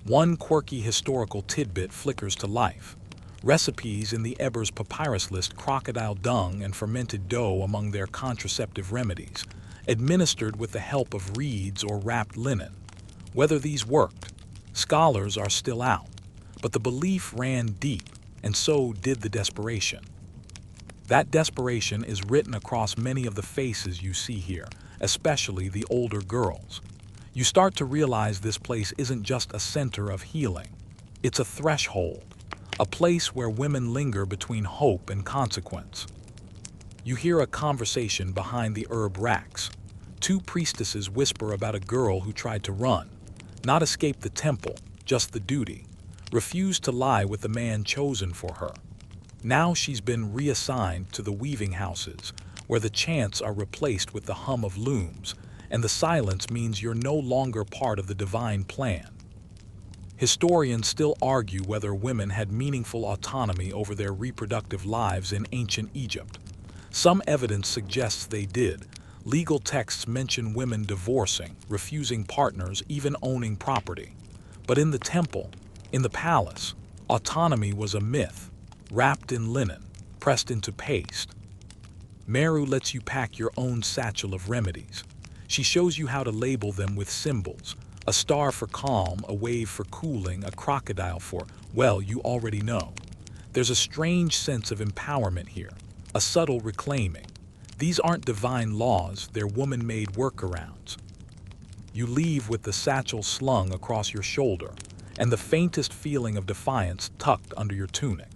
One quirky historical tidbit flickers to life. Recipes in the Eber's papyrus list crocodile dung and fermented dough among their contraceptive remedies, administered with the help of reeds or wrapped linen. Whether these worked, scholars are still out, but the belief ran deep, and so did the desperation. That desperation is written across many of the faces you see here, especially the older girls. You start to realize this place isn't just a center of healing. It's a threshold, a place where women linger between hope and consequence. You hear a conversation behind the herb racks. Two priestesses whisper about a girl who tried to run, not escape the temple, just the duty, refused to lie with the man chosen for her. Now she's been reassigned to the weaving houses, where the chants are replaced with the hum of looms, and the silence means you're no longer part of the divine plan. Historians still argue whether women had meaningful autonomy over their reproductive lives in ancient Egypt. Some evidence suggests they did. Legal texts mention women divorcing, refusing partners, even owning property. But in the temple, in the palace, autonomy was a myth, wrapped in linen, pressed into paste. Meru lets you pack your own satchel of remedies. She shows you how to label them with symbols. A star for calm, a wave for cooling, a crocodile for, well, you already know. There's a strange sense of empowerment here, a subtle reclaiming. These aren't divine laws, they're woman-made workarounds. You leave with the satchel slung across your shoulder, and the faintest feeling of defiance tucked under your tunic.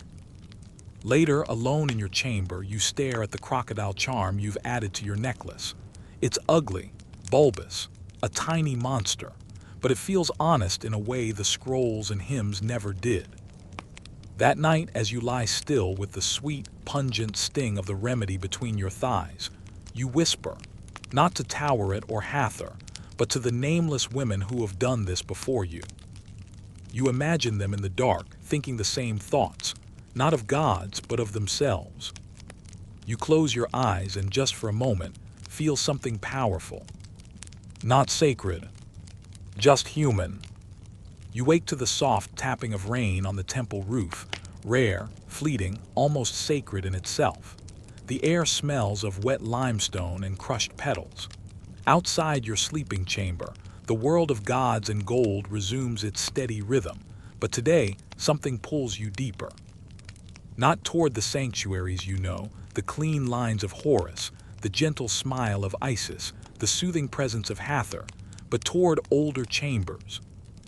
Later, alone in your chamber, you stare at the crocodile charm you've added to your necklace. It's ugly, bulbous, a tiny monster, but it feels honest in a way the scrolls and hymns never did. That night, as you lie still with the sweet, pungent sting of the remedy between your thighs, you whisper, not to Toweret or Hathor, but to the nameless women who have done this before you. You imagine them in the dark, thinking the same thoughts, not of gods, but of themselves. You close your eyes and just for a moment, feel something powerful. Not sacred, just human. You wake to the soft tapping of rain on the temple roof, rare, fleeting, almost sacred in itself. The air smells of wet limestone and crushed petals. Outside your sleeping chamber, the world of gods and gold resumes its steady rhythm, but today something pulls you deeper. Not toward the sanctuaries you know, the clean lines of Horus, the gentle smile of Isis, the soothing presence of Hathor, but toward older chambers,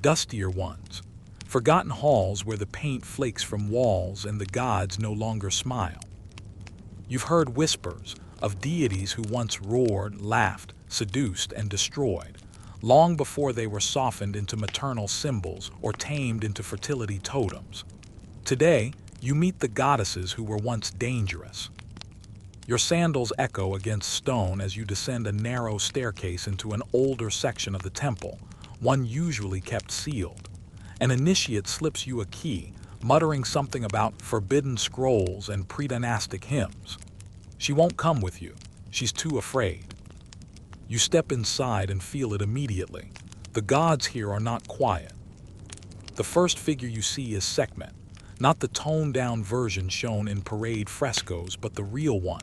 dustier ones, forgotten halls where the paint flakes from walls and the gods no longer smile. You've heard whispers of deities who once roared, laughed, seduced, and destroyed, long before they were softened into maternal symbols or tamed into fertility totems. Today, you meet the goddesses who were once dangerous. Your sandals echo against stone as you descend a narrow staircase into an older section of the temple, one usually kept sealed. An initiate slips you a key, muttering something about forbidden scrolls and predynastic hymns. She won't come with you. She's too afraid. You step inside and feel it immediately. The gods here are not quiet. The first figure you see is Sekhmet, not the toned-down version shown in parade frescoes, but the real one.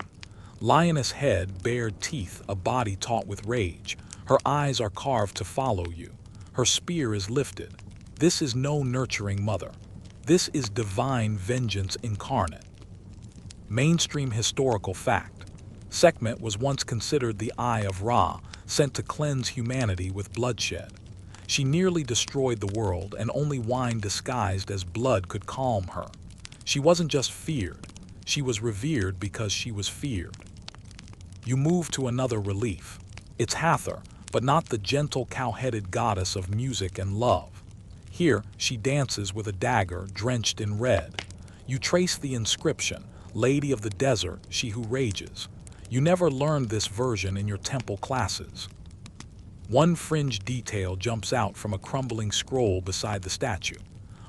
Lioness head, bared teeth, a body taut with rage. Her eyes are carved to follow you. Her spear is lifted. This is no nurturing mother. This is divine vengeance incarnate. Mainstream historical fact. Sekhmet was once considered the Eye of Ra, sent to cleanse humanity with bloodshed. She nearly destroyed the world, and only wine disguised as blood could calm her. She wasn't just feared. She was revered because she was feared. You move to another relief. It's Hathor, but not the gentle cow-headed goddess of music and love. Here, she dances with a dagger drenched in red. You trace the inscription, Lady of the Desert, she who rages. You never learned this version in your temple classes. One fringe detail jumps out from a crumbling scroll beside the statue.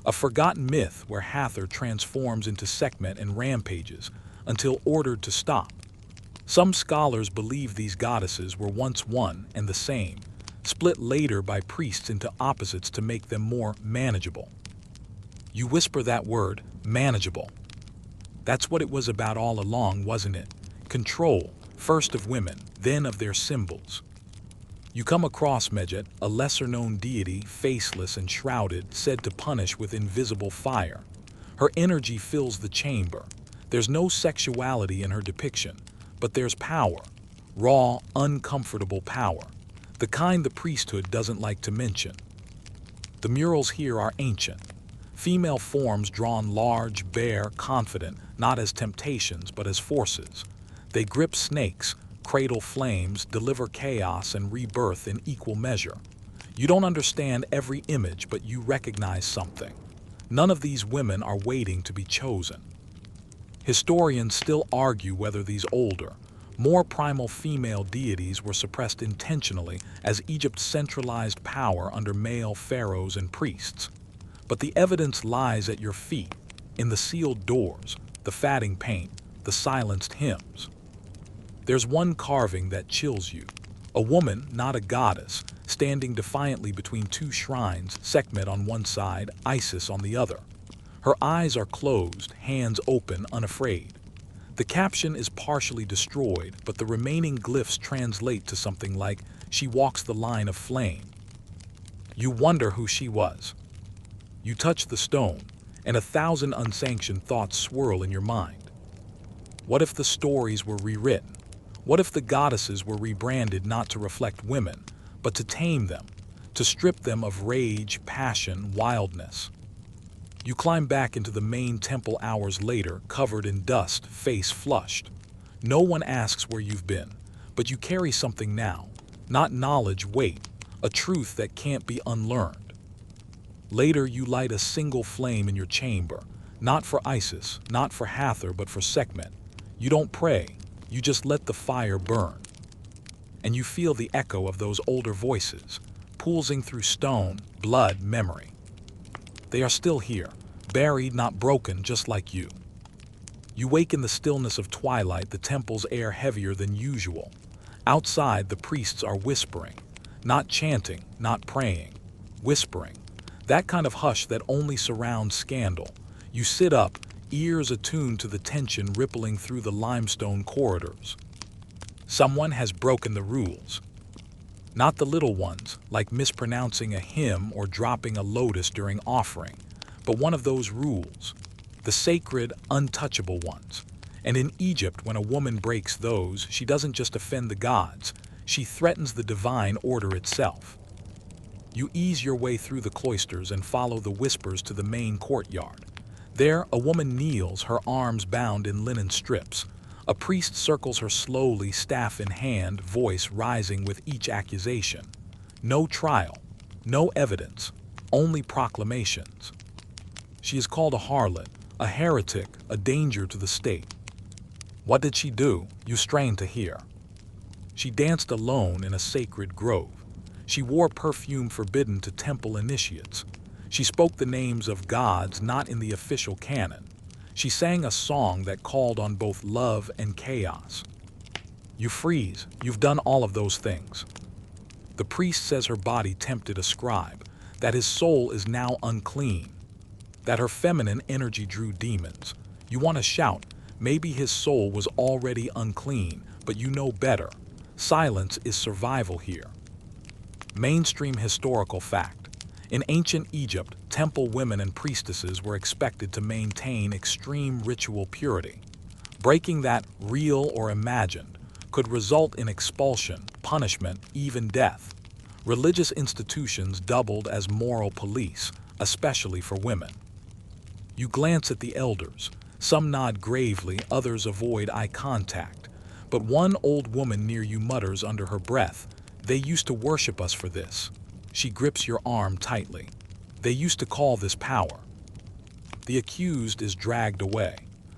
A forgotten myth where Hathor transforms into Sekhmet and rampages, until ordered to stop. Some scholars believe these goddesses were once one and the same, split later by priests into opposites to make them more manageable. You whisper that word, manageable. That's what it was about all along, wasn't it? Control, first of women, then of their symbols. You come across Medjet, a lesser-known deity, faceless and shrouded, said to punish with invisible fire. Her energy fills the chamber. There's no sexuality in her depiction, but there's power. Raw, uncomfortable power. The kind the priesthood doesn't like to mention. The murals here are ancient. Female forms drawn large, bare, confident, not as temptations, but as forces. They grip snakes, cradle flames, deliver chaos and rebirth in equal measure. You don't understand every image, but you recognize something. None of these women are waiting to be chosen. Historians still argue whether these older, more primal female deities were suppressed intentionally as Egypt's centralized power under male pharaohs and priests. But the evidence lies at your feet, in the sealed doors, the fatting paint, the silenced hymns. There's one carving that chills you. A woman, not a goddess, standing defiantly between two shrines, Sekhmet on one side, Isis on the other. Her eyes are closed, hands open, unafraid. The caption is partially destroyed, but the remaining glyphs translate to something like, "She walks the line of flame." You wonder who she was. You touch the stone, and 1,000 unsanctioned thoughts swirl in your mind. What if the stories were rewritten? What if the goddesses were rebranded not to reflect women, but to tame them, to strip them of rage, passion, wildness? You climb back into the main temple hours later, covered in dust, face flushed. No one asks where you've been, but you carry something now. Not knowledge, weight, a truth that can't be unlearned. Later, you light a single flame in your chamber, not for Isis, not for Hathor, but for Sekhmet. You don't pray, you just let the fire burn. And you feel the echo of those older voices, pulsing through stone, blood, memory. They are still here, buried, not broken, just like you. You wake in the stillness of twilight, the temple's air heavier than usual. Outside, the priests are whispering, not chanting, not praying, whispering. That kind of hush that only surrounds scandal. You sit up, ears attuned to the tension rippling through the limestone corridors. Someone has broken the rules. Not the little ones, like mispronouncing a hymn or dropping a lotus during offering, but one of those rules, the sacred, untouchable ones. And in Egypt, when a woman breaks those, she doesn't just offend the gods, she threatens the divine order itself. You ease your way through the cloisters and follow the whispers to the main courtyard. There, a woman kneels, her arms bound in linen strips. A priest circles her slowly, staff in hand, voice rising with each accusation. No trial, no evidence, only proclamations. She is called a harlot, a heretic, a danger to the state. What did she do? You strain to hear. She danced alone in a sacred grove. She wore perfume forbidden to temple initiates. She spoke the names of gods not in the official canon. She sang a song that called on both love and chaos. You freeze. You've done all of those things. The priest says her body tempted a scribe, that his soul is now unclean, that her feminine energy drew demons. You want to shout, maybe his soul was already unclean, but you know better. Silence is survival here. Mainstream historical fact. In ancient Egypt, temple women and priestesses were expected to maintain extreme ritual purity. Breaking that, real or imagined, could result in expulsion, punishment, even death. Religious institutions doubled as moral police, especially for women. You glance at the elders. Some nod gravely, others avoid eye contact. But one old woman near you mutters under her breath, "They used to worship us for this." She grips your arm tightly. They used to call this power. The accused is dragged away.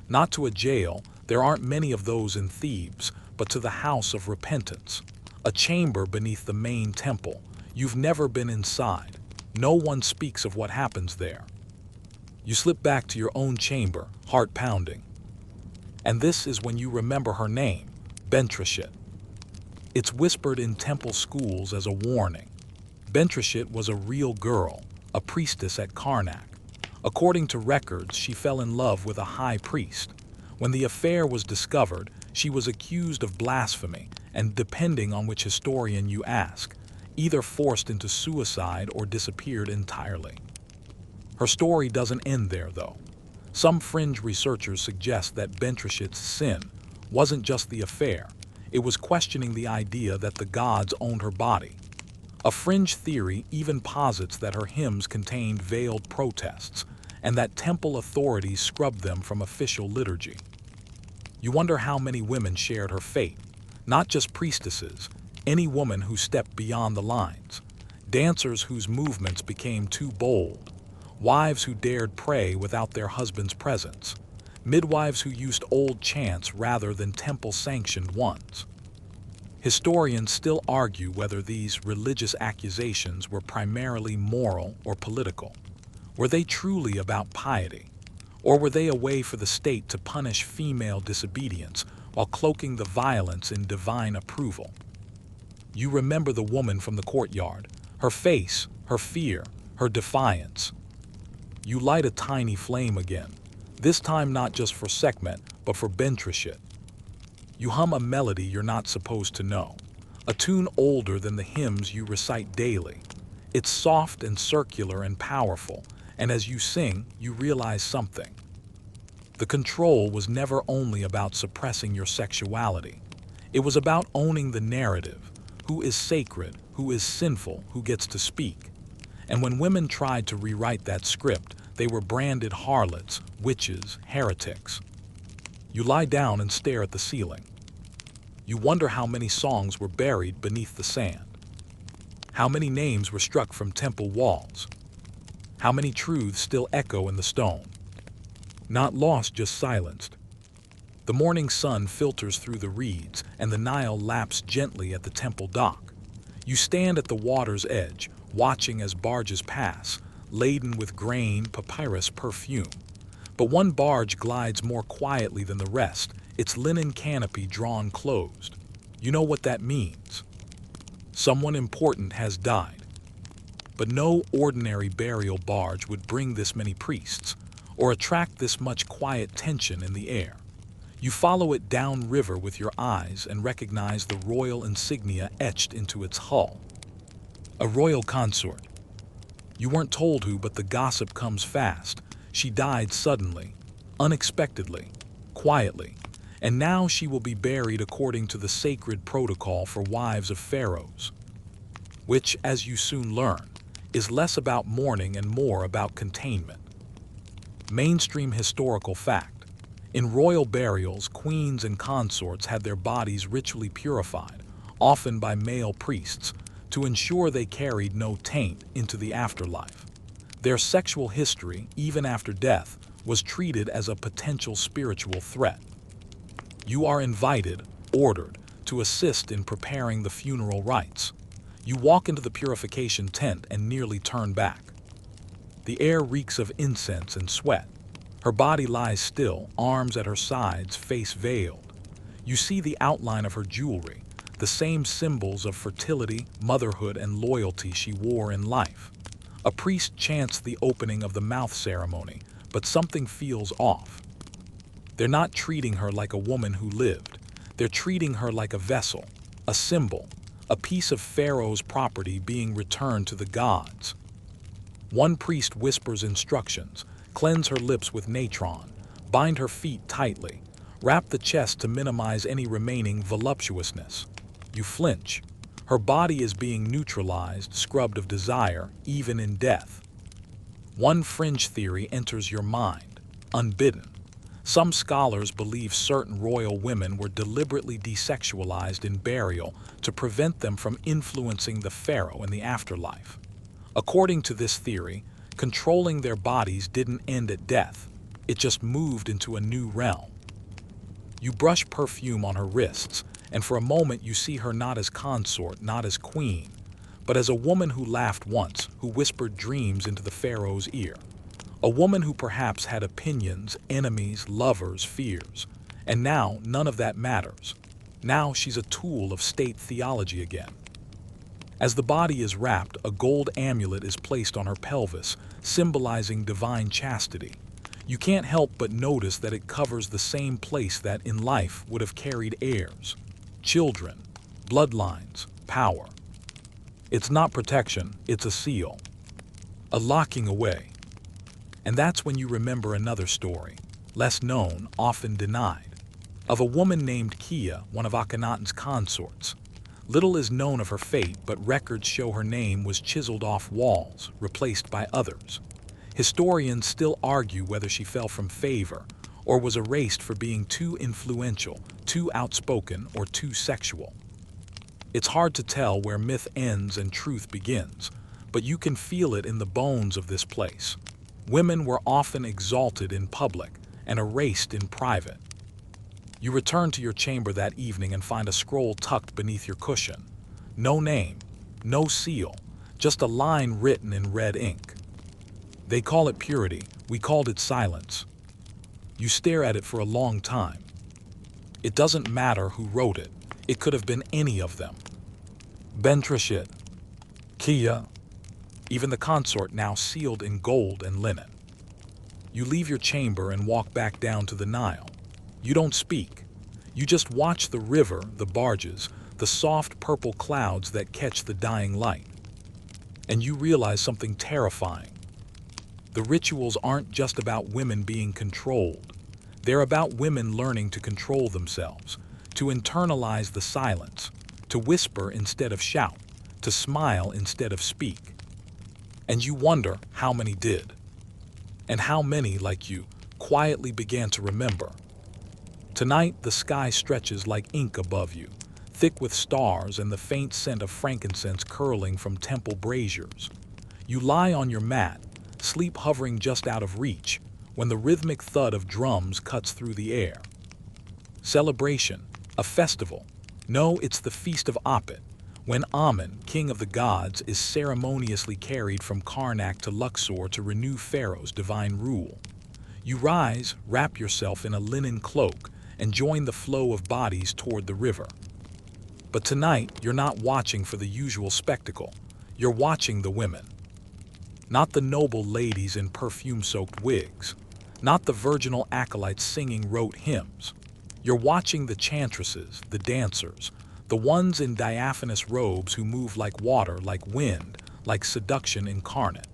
Not to a jail, there aren't many of those in Thebes, but to the house of repentance. A chamber beneath the main temple. You've never been inside. No one speaks of what happens there. You slip back to your own chamber, heart pounding. And this is when you remember her name, Bentreshit. It's whispered in temple schools as a warning. Bentreshit was a real girl, a priestess at Karnak. According to records, she fell in love with a high priest. When the affair was discovered, she was accused of blasphemy, and depending on which historian you ask, either forced into suicide or disappeared entirely. Her story doesn't end there, though. Some fringe researchers suggest that Bentreshit's sin wasn't just the affair, it was questioning the idea that the gods owned her body. A fringe theory even posits that her hymns contained veiled protests, and that temple authorities scrubbed them from official liturgy. You wonder how many women shared her fate. Not just priestesses, any woman who stepped beyond the lines. Dancers whose movements became too bold. Wives who dared pray without their husband's presence. Midwives who used old chants rather than temple-sanctioned ones. Historians still argue whether these religious accusations were primarily moral or political. Were they truly about piety? Or were they a way for the state to punish female disobedience while cloaking the violence in divine approval? You remember the woman from the courtyard, her face, her fear, her defiance. You light a tiny flame again, this time not just for Sekhmet, but for Bentreshit. You hum a melody you're not supposed to know, a tune older than the hymns you recite daily. It's soft and circular and powerful, and as you sing, you realize something. The control was never only about suppressing your sexuality. It was about owning the narrative. Who is sacred, who is sinful, who gets to speak. And when women tried to rewrite that script, They were branded harlots, witches, heretics. You lie down and stare at the ceiling. You wonder how many songs were buried beneath the sand. How many names were struck from temple walls? How many truths still echo in the stone? Not lost, just silenced. The morning sun filters through the reeds, and the Nile laps gently at the temple dock. You stand at the water's edge, watching as barges pass, laden with grain, papyrus, perfume. But one barge glides more quietly than the rest, its linen canopy drawn closed. You know what that means. Someone important has died. But no ordinary burial barge would bring this many priests, or attract this much quiet tension in the air. You follow it downriver with your eyes and recognize the royal insignia etched into its hull. A royal consort. You weren't told who, but the gossip comes fast. She died suddenly, unexpectedly, quietly, and now she will be buried according to the sacred protocol for wives of pharaohs, which, as you soon learn, is less about mourning and more about containment. Mainstream historical fact. In royal burials, queens and consorts had their bodies ritually purified, often by male priests, to ensure they carried no taint into the afterlife. Their sexual history, even after death, was treated as a potential spiritual threat. You are invited, ordered, to assist in preparing the funeral rites. You walk into the purification tent and nearly turn back. The air reeks of incense and sweat. Her body lies still, arms at her sides, face veiled. You see the outline of her jewelry, the same symbols of fertility, motherhood, and loyalty she wore in life. A priest chants the opening of the mouth ceremony, but something feels off. They're not treating her like a woman who lived. They're treating her like a vessel, a symbol, a piece of Pharaoh's property being returned to the gods. One priest whispers instructions: cleanse her lips with natron, bind her feet tightly, wrap the chest to minimize any remaining voluptuousness. You flinch. Her body is being neutralized, scrubbed of desire, even in death. One fringe theory enters your mind, unbidden. Some scholars believe certain royal women were deliberately desexualized in burial to prevent them from influencing the pharaoh in the afterlife. According to this theory, controlling their bodies didn't end at death. It just moved into a new realm. You brush perfume on her wrists, and for a moment you see her not as consort, not as queen, but as a woman who laughed once, who whispered dreams into the pharaoh's ear. A woman who perhaps had opinions, enemies, lovers, fears. And now none of that matters. Now she's a tool of state theology again. As the body is wrapped, a gold amulet is placed on her pelvis, symbolizing divine chastity. You can't help but notice that it covers the same place that in life would have carried heirs, children, bloodlines, power. It's not protection, it's a seal, a locking away. And that's when you remember another story, less known, often denied, of a woman named Kia, one of Akhenaten's consorts. Little is known of her fate, but records show her name was chiseled off walls, replaced by others. Historians still argue whether she fell from favor or was erased for being too influential, too outspoken, or too sexual. It's hard to tell where myth ends and truth begins, but you can feel it in the bones of this place. Women were often exalted in public and erased in private. You return to your chamber that evening and find a scroll tucked beneath your cushion. No name, no seal, just a line written in red ink. They call it purity, we called it silence. You stare at it for a long time. It doesn't matter who wrote it. It could have been any of them. Bentrashit, Kia, even the consort now sealed in gold and linen. You leave your chamber and walk back down to the Nile. You don't speak. You just watch the river, the barges, the soft purple clouds that catch the dying light. And you realize something terrifying. The rituals aren't just about women being controlled. They're about women learning to control themselves, to internalize the silence, to whisper instead of shout, to smile instead of speak. And you wonder how many did. And how many, like you, quietly began to remember? Tonight, the sky stretches like ink above you, thick with stars and the faint scent of frankincense curling from temple braziers. You lie on your mat, sleep hovering just out of reach, when the rhythmic thud of drums cuts through the air. Celebration, a festival. No, it's the Feast of Apit, when Amun, king of the gods, is ceremoniously carried from Karnak to Luxor to renew Pharaoh's divine rule. You rise, wrap yourself in a linen cloak, and join the flow of bodies toward the river. But tonight, you're not watching for the usual spectacle. You're watching the women. Not the noble ladies in perfume-soaked wigs. Not the virginal acolytes singing rote hymns. You're watching the chantresses, the dancers, the ones in diaphanous robes who move like water, like wind, like seduction incarnate.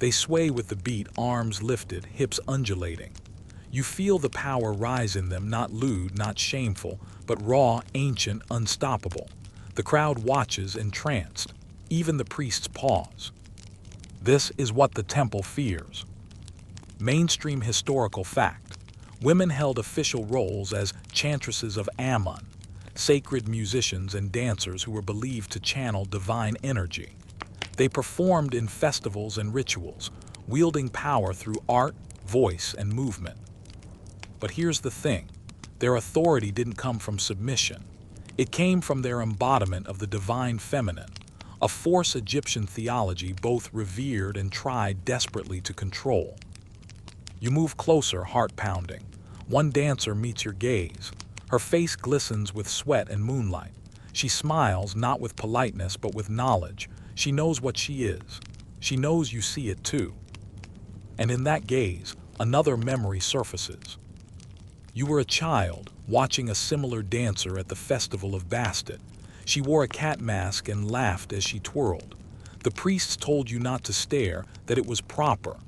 They sway with the beat, arms lifted, hips undulating. You feel the power rise in them, not lewd, not shameful, but raw, ancient, unstoppable. The crowd watches entranced. Even the priests pause. This is what the temple fears. Mainstream historical fact. Women held official roles as chantresses of Amun, sacred musicians and dancers who were believed to channel divine energy. They performed in festivals and rituals, wielding power through art, voice, and movement. But here's the thing. Their authority didn't come from submission. It came from their embodiment of the divine feminine, a force Egyptian theology both revered and tried desperately to control. You move closer, heart pounding. One dancer meets your gaze. Her face glistens with sweat and moonlight. She smiles not with politeness but with knowledge. She knows what she is. She knows you see it too. And in that gaze, another memory surfaces. You were a child, watching a similar dancer at the festival of Bastet. She wore a cat mask and laughed as she twirled. The priests told you not to stare, that it was proper.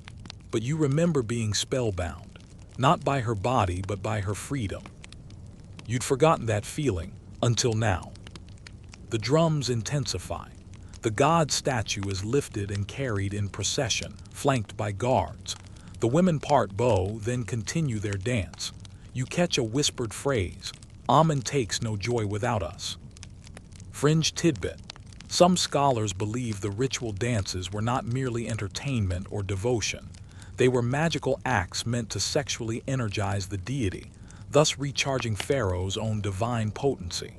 But you remember being spellbound, not by her body but by her freedom. You'd forgotten that feeling, until now. The drums intensify. The god statue is lifted and carried in procession, flanked by guards. The women part bow, then continue their dance. You catch a whispered phrase, Amun takes no joy without us. Fringe tidbit. Some scholars believe the ritual dances were not merely entertainment or devotion. They were magical acts meant to sexually energize the deity, thus recharging Pharaoh's own divine potency.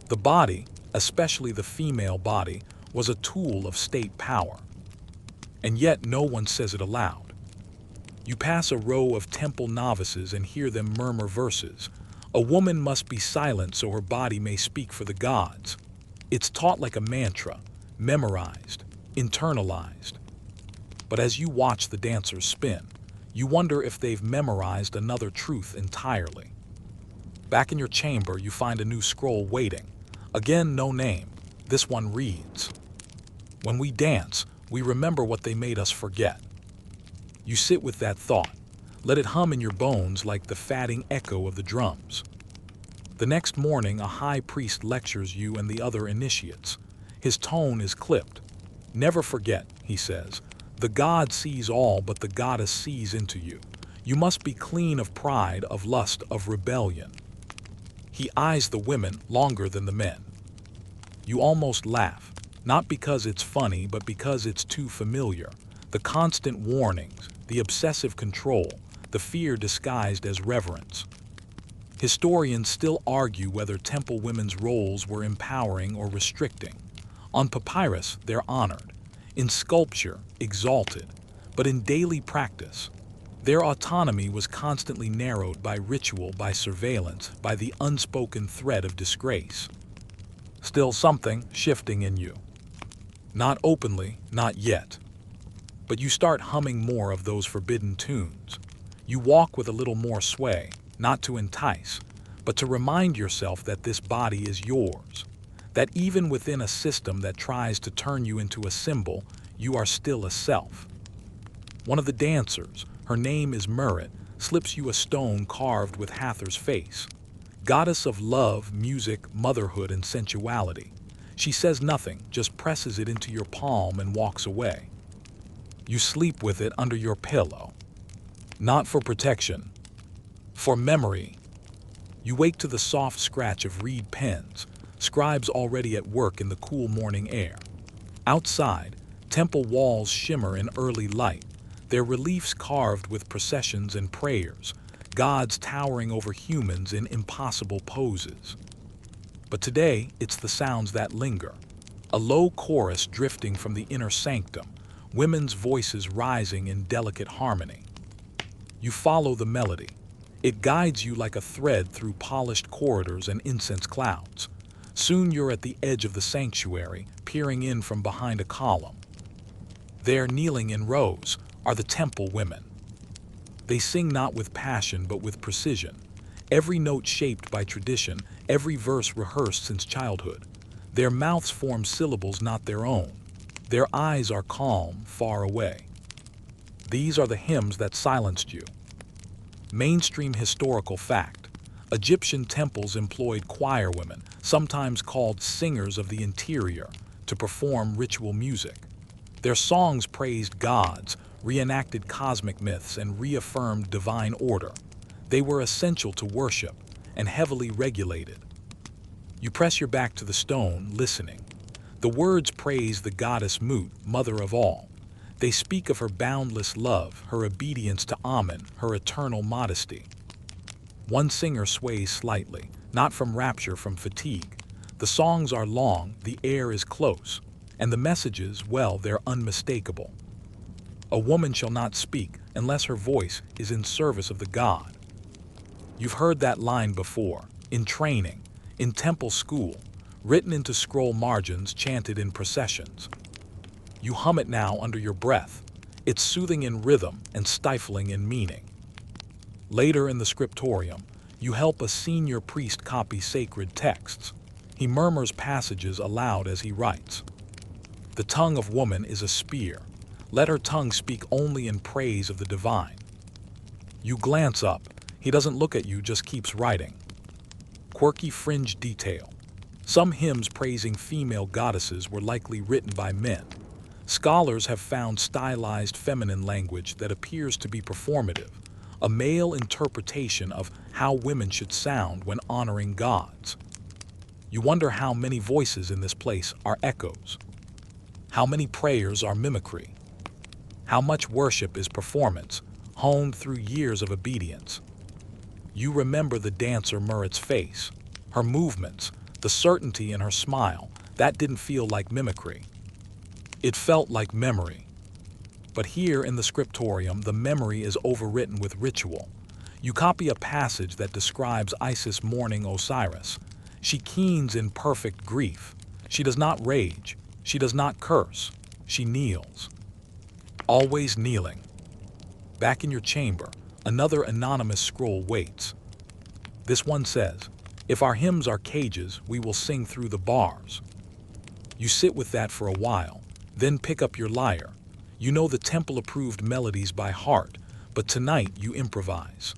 The body, especially the female body, was a tool of state power. And yet no one says it aloud. You pass a row of temple novices and hear them murmur verses. A woman must be silent so her body may speak for the gods. It's taught like a mantra, memorized, internalized. But as you watch the dancers spin, you wonder if they've memorized another truth entirely. Back in your chamber, you find a new scroll waiting. Again, no name. This one reads, "When we dance, we remember what they made us forget." You sit with that thought. Let it hum in your bones like the fatting echo of the drums. The next morning, a high priest lectures you and the other initiates. His tone is clipped. "Never forget," he says. "The god sees all, but the goddess sees into you. You must be clean of pride, of lust, of rebellion." He eyes the women longer than the men. You almost laugh, not because it's funny, but because it's too familiar. The constant warnings, the obsessive control, the fear disguised as reverence. Historians still argue whether temple women's roles were empowering or restricting. On papyrus, they're honored. In sculpture, exalted. But in daily practice, their autonomy was constantly narrowed by ritual, by surveillance, by the unspoken threat of disgrace. Still something shifting in you. Not openly, not yet. But you start humming more of those forbidden tunes. You walk with a little more sway, not to entice, but to remind yourself that this body is yours. That even within a system that tries to turn you into a symbol, you are still a self. One of the dancers, her name is Merit, slips you a stone carved with Hathor's face. Goddess of love, music, motherhood, and sensuality. She says nothing, just presses it into your palm and walks away. You sleep with it under your pillow. Not for protection, for memory. You wake to the soft scratch of reed pens, scribes already at work in the cool morning air. Outside, temple walls shimmer in early light, their reliefs carved with processions and prayers, gods towering over humans in impossible poses. But today, it's the sounds that linger. A low chorus drifting from the inner sanctum, women's voices rising in delicate harmony. You follow the melody. It guides you like a thread through polished corridors and incense clouds. Soon you're at the edge of the sanctuary, peering in from behind a column. There, kneeling in rows, are the temple women. They sing not with passion but with precision, every note shaped by tradition, every verse rehearsed since childhood. Their mouths form syllables not their own. Their eyes are calm, far away. These are the hymns that silenced you. Mainstream historical fact. Egyptian temples employed choir women, sometimes called singers of the interior, to perform ritual music. Their songs praised gods, reenacted cosmic myths, and reaffirmed divine order. They were essential to worship and heavily regulated. You press your back to the stone, listening. The words praise the goddess Mut, mother of all. They speak of her boundless love, her obedience to Amen, her eternal modesty. One singer sways slightly, not from rapture, from fatigue. The songs are long, the air is close, and the messages, well, they're unmistakable. A woman shall not speak unless her voice is in service of the god. You've heard that line before, in training, in temple school, written into scroll margins, chanted in processions. You hum it now under your breath. It's soothing in rhythm and stifling in meaning. Later in the scriptorium, you help a senior priest copy sacred texts. He murmurs passages aloud as he writes. The tongue of woman is a spear. Let her tongue speak only in praise of the divine. You glance up. He doesn't look at you, just keeps writing. Quirky fringe detail. Some hymns praising female goddesses were likely written by men. Scholars have found stylized feminine language that appears to be performative, a male interpretation of how women should sound when honoring gods. You wonder how many voices in this place are echoes. How many prayers are mimicry? How much worship is performance, honed through years of obedience? You remember the dancer Murat's face, her movements, the certainty in her smile. That didn't feel like mimicry. It felt like memory. But here in the scriptorium, the memory is overwritten with ritual. You copy a passage that describes Isis mourning Osiris. She keens in perfect grief. She does not rage. She does not curse. She kneels. Always kneeling. Back in your chamber, another anonymous scroll waits. This one says, "If our hymns are cages, we will sing through the bars." You sit with that for a while, then pick up your lyre. You know the temple-approved melodies by heart, but tonight you improvise.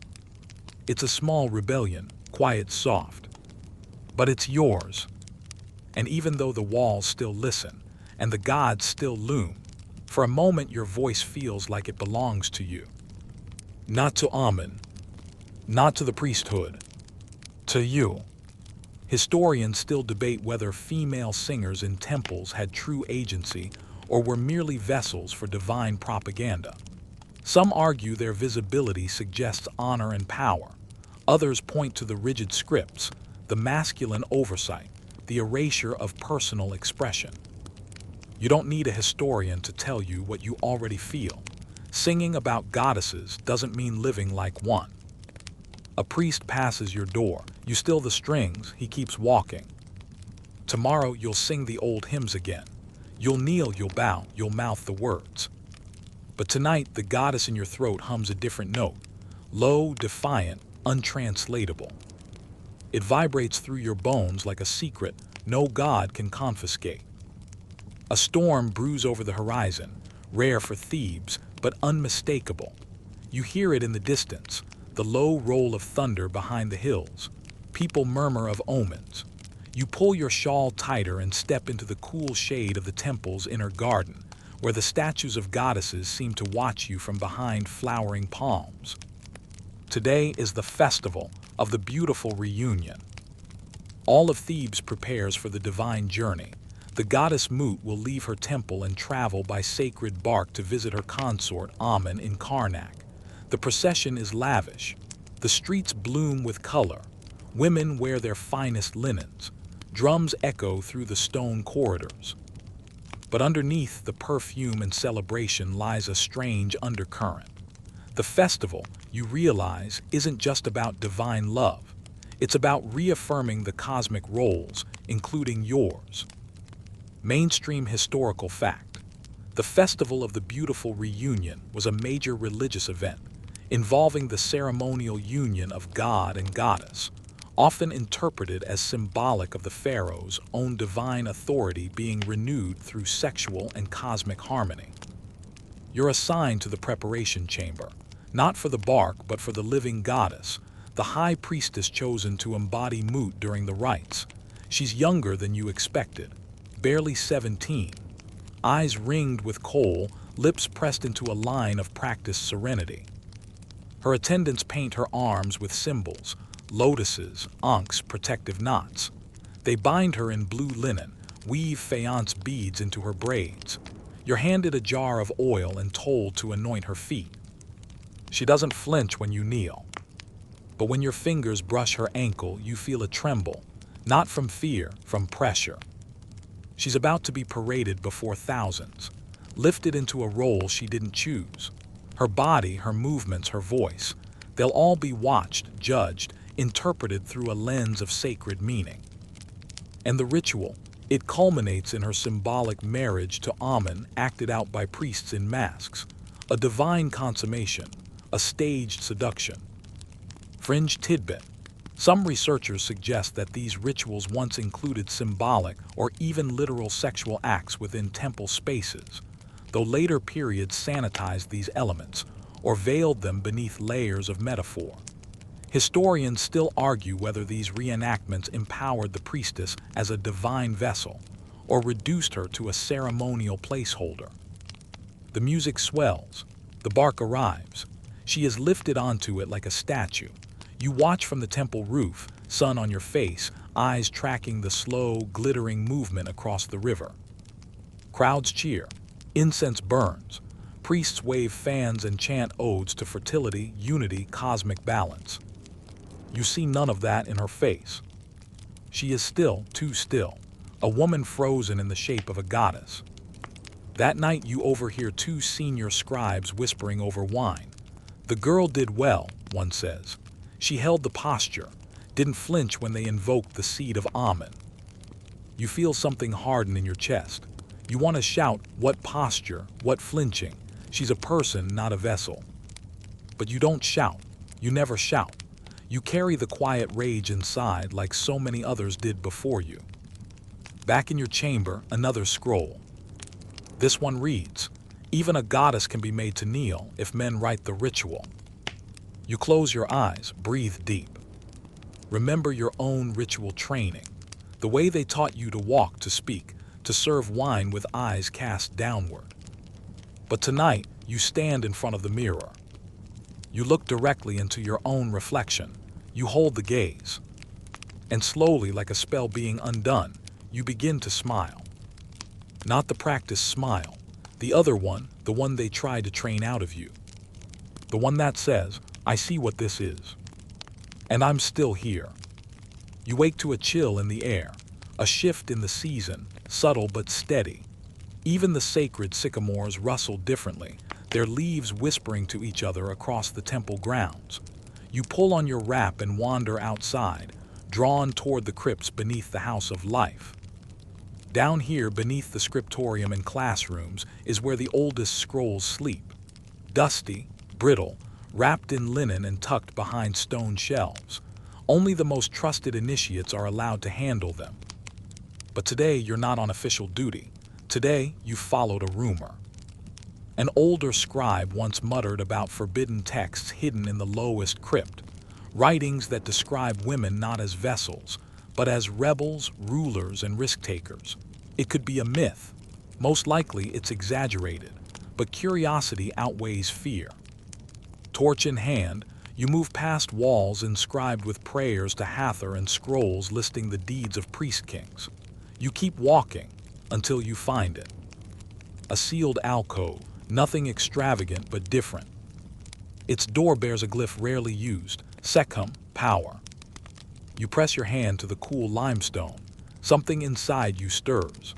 It's a small rebellion, quiet, soft. But it's yours. And even though the walls still listen, and the gods still loom, for a moment your voice feels like it belongs to you. Not to Amen, not to the priesthood, to you. Historians still debate whether female singers in temples had true agency or were merely vessels for divine propaganda. Some argue their visibility suggests honor and power. Others point to the rigid scripts, the masculine oversight, the erasure of personal expression. You don't need a historian to tell you what you already feel. Singing about goddesses doesn't mean living like one. A priest passes your door. You still the strings, he keeps walking. Tomorrow you'll sing the old hymns again. You'll kneel, you'll bow, you'll mouth the words. But tonight the goddess in your throat hums a different note, low, defiant, untranslatable. It vibrates through your bones like a secret no god can confiscate. A storm brews over the horizon, rare for Thebes, but unmistakable. You hear it in the distance, the low roll of thunder behind the hills. People murmur of omens. You pull your shawl tighter and step into the cool shade of the temple's inner garden, where the statues of goddesses seem to watch you from behind flowering palms. Today is the festival of the beautiful reunion. All of Thebes prepares for the divine journey. The goddess Mut will leave her temple and travel by sacred bark to visit her consort Amun in Karnak. The procession is lavish. The streets bloom with color. Women wear their finest linens. Drums echo through the stone corridors. But underneath the perfume and celebration lies a strange undercurrent. The festival, you realize, isn't just about divine love. It's about reaffirming the cosmic roles, including yours. Mainstream historical fact. The Festival of the Beautiful Reunion was a major religious event, involving the ceremonial union of god and goddess, often interpreted as symbolic of the Pharaohs' own divine authority being renewed through sexual and cosmic harmony. You're assigned to the preparation chamber, not for the bark but for the living goddess, the high priestess chosen to embody Mut during the rites. She's younger than you expected, barely 17, eyes ringed with kohl, lips pressed into a line of practiced serenity. Her attendants paint her arms with symbols, lotuses, ankhs, protective knots. They bind her in blue linen, weave faience beads into her braids. You're handed a jar of oil and told to anoint her feet. She doesn't flinch when you kneel. But when your fingers brush her ankle, you feel a tremble, not from fear, from pressure. She's about to be paraded before thousands, lifted into a role she didn't choose. Her body, her movements, her voice, they'll all be watched, judged, interpreted through a lens of sacred meaning. And the ritual, it culminates in her symbolic marriage to Amun, acted out by priests in masks, a divine consummation, a staged seduction. Fringe tidbit. Some researchers suggest that these rituals once included symbolic or even literal sexual acts within temple spaces, though later periods sanitized these elements or veiled them beneath layers of metaphor. Historians still argue whether these reenactments empowered the priestess as a divine vessel or reduced her to a ceremonial placeholder. The music swells. The bark arrives. She is lifted onto it like a statue. You watch from the temple roof, sun on your face, eyes tracking the slow, glittering movement across the river. Crowds cheer. Incense burns. Priests wave fans and chant odes to fertility, unity, cosmic balance. You see none of that in her face. She is still, too still, a woman frozen in the shape of a goddess. That night you overhear two senior scribes whispering over wine. The girl did well, one says. She held the posture, didn't flinch when they invoked the seed of Amun. You feel something harden in your chest. You want to shout, what posture, what flinching. She's a person, not a vessel. But you don't shout. You never shout. You carry the quiet rage inside like so many others did before you. Back in your chamber, another scroll. This one reads, even a goddess can be made to kneel if men write the ritual. You close your eyes, breathe deep. Remember your own ritual training, the way they taught you to walk, to speak, to serve wine with eyes cast downward. But tonight, you stand in front of the mirror. You look directly into your own reflection. You hold the gaze. And slowly, like a spell being undone, you begin to smile. Not the practiced smile, the other one, the one they tried to train out of you. The one that says, I see what this is. And I'm still here. You wake to a chill in the air, a shift in the season, subtle but steady. Even the sacred sycamores rustle differently, their leaves whispering to each other across the temple grounds. You pull on your wrap and wander outside, drawn toward the crypts beneath the house of life. Down here, beneath the scriptorium and classrooms, is where the oldest scrolls sleep. Dusty, brittle, wrapped in linen and tucked behind stone shelves. Only the most trusted initiates are allowed to handle them. But today, you're not on official duty. Today, you followed a rumor. An older scribe once muttered about forbidden texts hidden in the lowest crypt, writings that describe women not as vessels, but as rebels, rulers, and risk-takers. It could be a myth, Most likely it's exaggerated, but curiosity outweighs fear. Torch in hand, you move past walls inscribed with prayers to Hathor and scrolls listing the deeds of priest kings. You keep walking until you find it. A sealed alcove, nothing extravagant but different. Its door bears a glyph rarely used, Secum, power. You press your hand to the cool limestone. Something inside you stirs.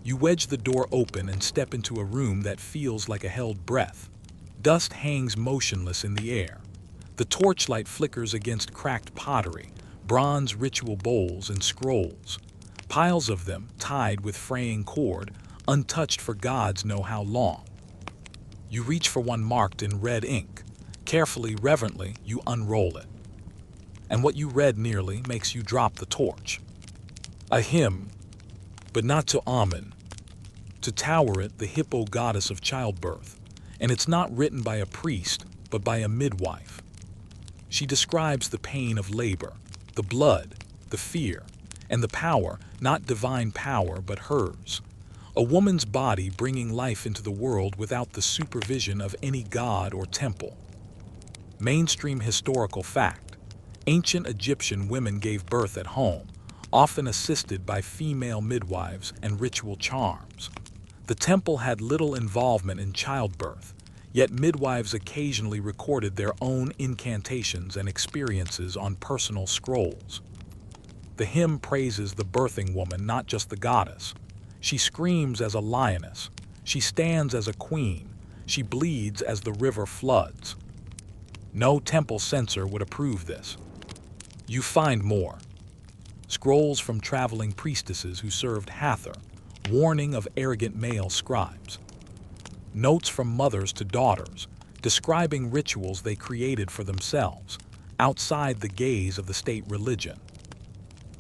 You wedge the door open and step into a room that feels like a held breath. Dust hangs motionless in the air. The torchlight flickers against cracked pottery, bronze ritual bowls and scrolls. Piles of them, tied with fraying cord, untouched for gods know how long. You reach for one marked in red ink. Carefully, reverently, you unroll it. And what you read nearly makes you drop the torch. A hymn, but not to Amun. To Taweret, the hippo goddess of childbirth. And it's not written by a priest, but by a midwife. She describes the pain of labor, the blood, the fear, and the power, not divine power, but hers. A woman's body bringing life into the world without the supervision of any god or temple. Mainstream historical fact: ancient Egyptian women gave birth at home, often assisted by female midwives and ritual charms. The temple had little involvement in childbirth, yet midwives occasionally recorded their own incantations and experiences on personal scrolls. The hymn praises the birthing woman, not just the goddess. She screams as a lioness. She stands as a queen. She bleeds as the river floods. No temple censor would approve this. You find more. Scrolls from traveling priestesses who served Hathor, warning of arrogant male scribes. Notes from mothers to daughters, describing rituals they created for themselves, outside the gaze of the state religion.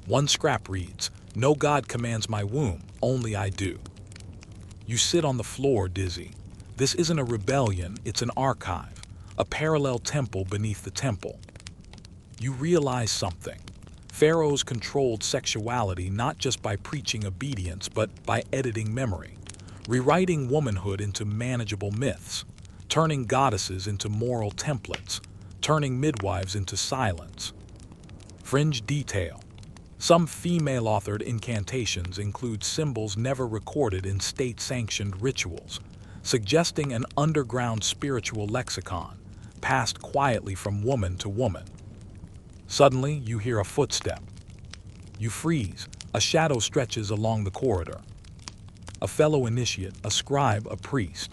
One scrap reads, "No god commands my womb, only I do." You sit on the floor, dizzy. This isn't a rebellion, it's an archive, a parallel temple beneath the temple. You realize something. Pharaohs controlled sexuality not just by preaching obedience, but by editing memory, rewriting womanhood into manageable myths, turning goddesses into moral templates, turning midwives into silence. Fringe detail. Some female-authored incantations include symbols never recorded in state-sanctioned rituals, suggesting an underground spiritual lexicon, passed quietly from woman to woman. Suddenly, you hear a footstep. You freeze. A shadow stretches along the corridor. A fellow initiate, a scribe, a priest.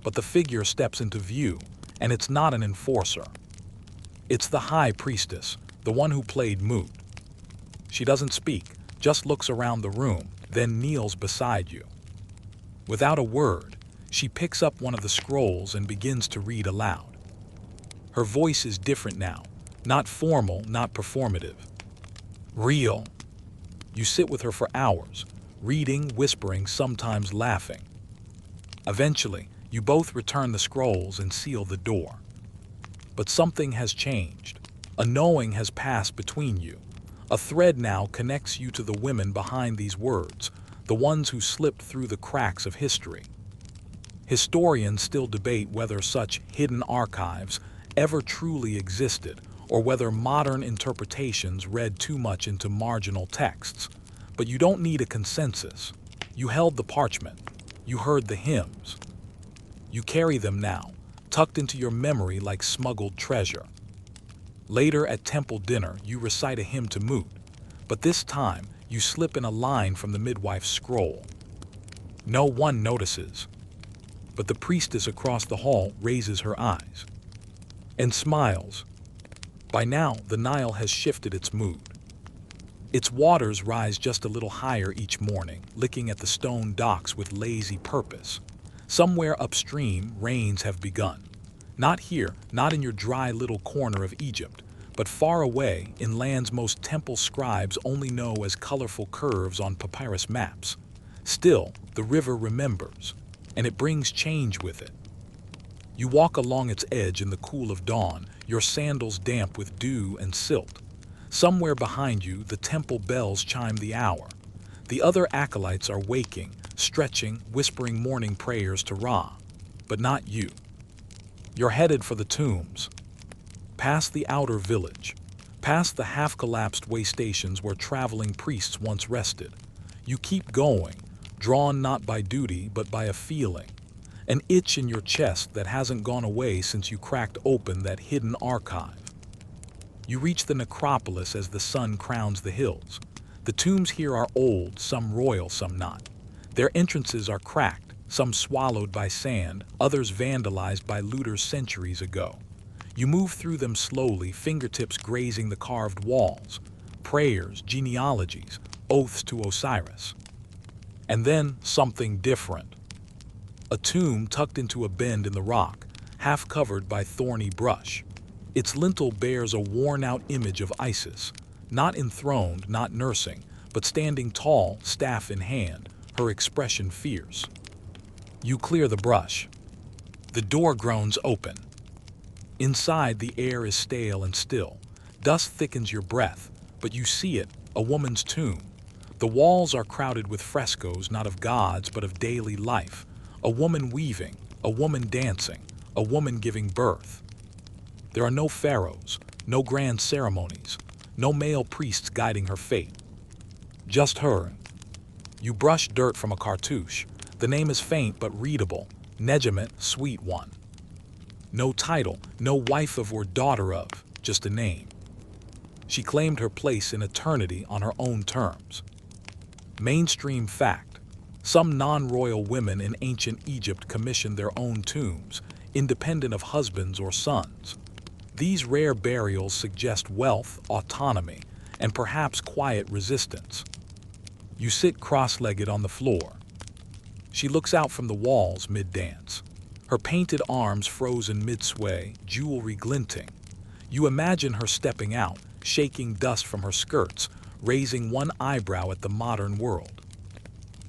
But the figure steps into view, and it's not an enforcer. It's the high priestess, the one who played moot. She doesn't speak, just looks around the room, then kneels beside you. Without a word, she picks up one of the scrolls and begins to read aloud. Her voice is different now, not formal, not performative. Real. You sit with her for hours, reading, whispering, sometimes laughing. Eventually, you both return the scrolls and seal the door. But something has changed. A knowing has passed between you. A thread now connects you to the women behind these words, the ones who slipped through the cracks of history. Historians still debate whether such hidden archives ever truly existed, or whether modern interpretations read too much into marginal texts. But you don't need a consensus. You held the parchment. You heard the hymns. You carry them now, tucked into your memory like smuggled treasure. Later at temple dinner, you recite a hymn to Mut, but this time you slip in a line from the midwife's scroll. No one notices, but the priestess across the hall raises her eyes and smiles. By now, the Nile has shifted its mood. Its waters rise just a little higher each morning, licking at the stone docks with lazy purpose. Somewhere upstream, rains have begun. Not here, not in your dry little corner of Egypt, but far away in lands most temple scribes only know as colorful curves on papyrus maps. Still, the river remembers, and it brings change with it. You walk along its edge in the cool of dawn, your sandals damp with dew and silt. Somewhere behind you, the temple bells chime the hour. The other acolytes are waking, stretching, whispering morning prayers to Ra. But not you. You're headed for the tombs. Past the outer village. Past the half-collapsed way stations where traveling priests once rested. You keep going, drawn not by duty but by a feeling. An itch in your chest that hasn't gone away since you cracked open that hidden archive. You reach the necropolis as the sun crowns the hills. The tombs here are old, some royal, some not. Their entrances are cracked, some swallowed by sand, others vandalized by looters centuries ago. You move through them slowly, fingertips grazing the carved walls. Prayers, genealogies, oaths to Osiris. And then something different. A tomb tucked into a bend in the rock, half covered by thorny brush. Its lintel bears a worn-out image of Isis, not enthroned, not nursing, but standing tall, staff in hand, her expression fierce. You clear the brush. The door groans open. Inside, the air is stale and still. Dust thickens your breath, but you see it, a woman's tomb. The walls are crowded with frescoes, not of gods, but of daily life. A woman weaving, a woman dancing, a woman giving birth. There are no pharaohs, no grand ceremonies, no male priests guiding her fate. Just her. You brush dirt from a cartouche. The name is faint but readable. Nejamet, sweet one. No title, no wife of or daughter of, just a name. She claimed her place in eternity on her own terms. Mainstream fact. Some non-royal women in ancient Egypt commissioned their own tombs, independent of husbands or sons. These rare burials suggest wealth, autonomy, and perhaps quiet resistance. You sit cross-legged on the floor. She looks out from the walls mid-dance. Her painted arms frozen mid-sway, jewelry glinting. You imagine her stepping out, shaking dust from her skirts, raising one eyebrow at the modern world.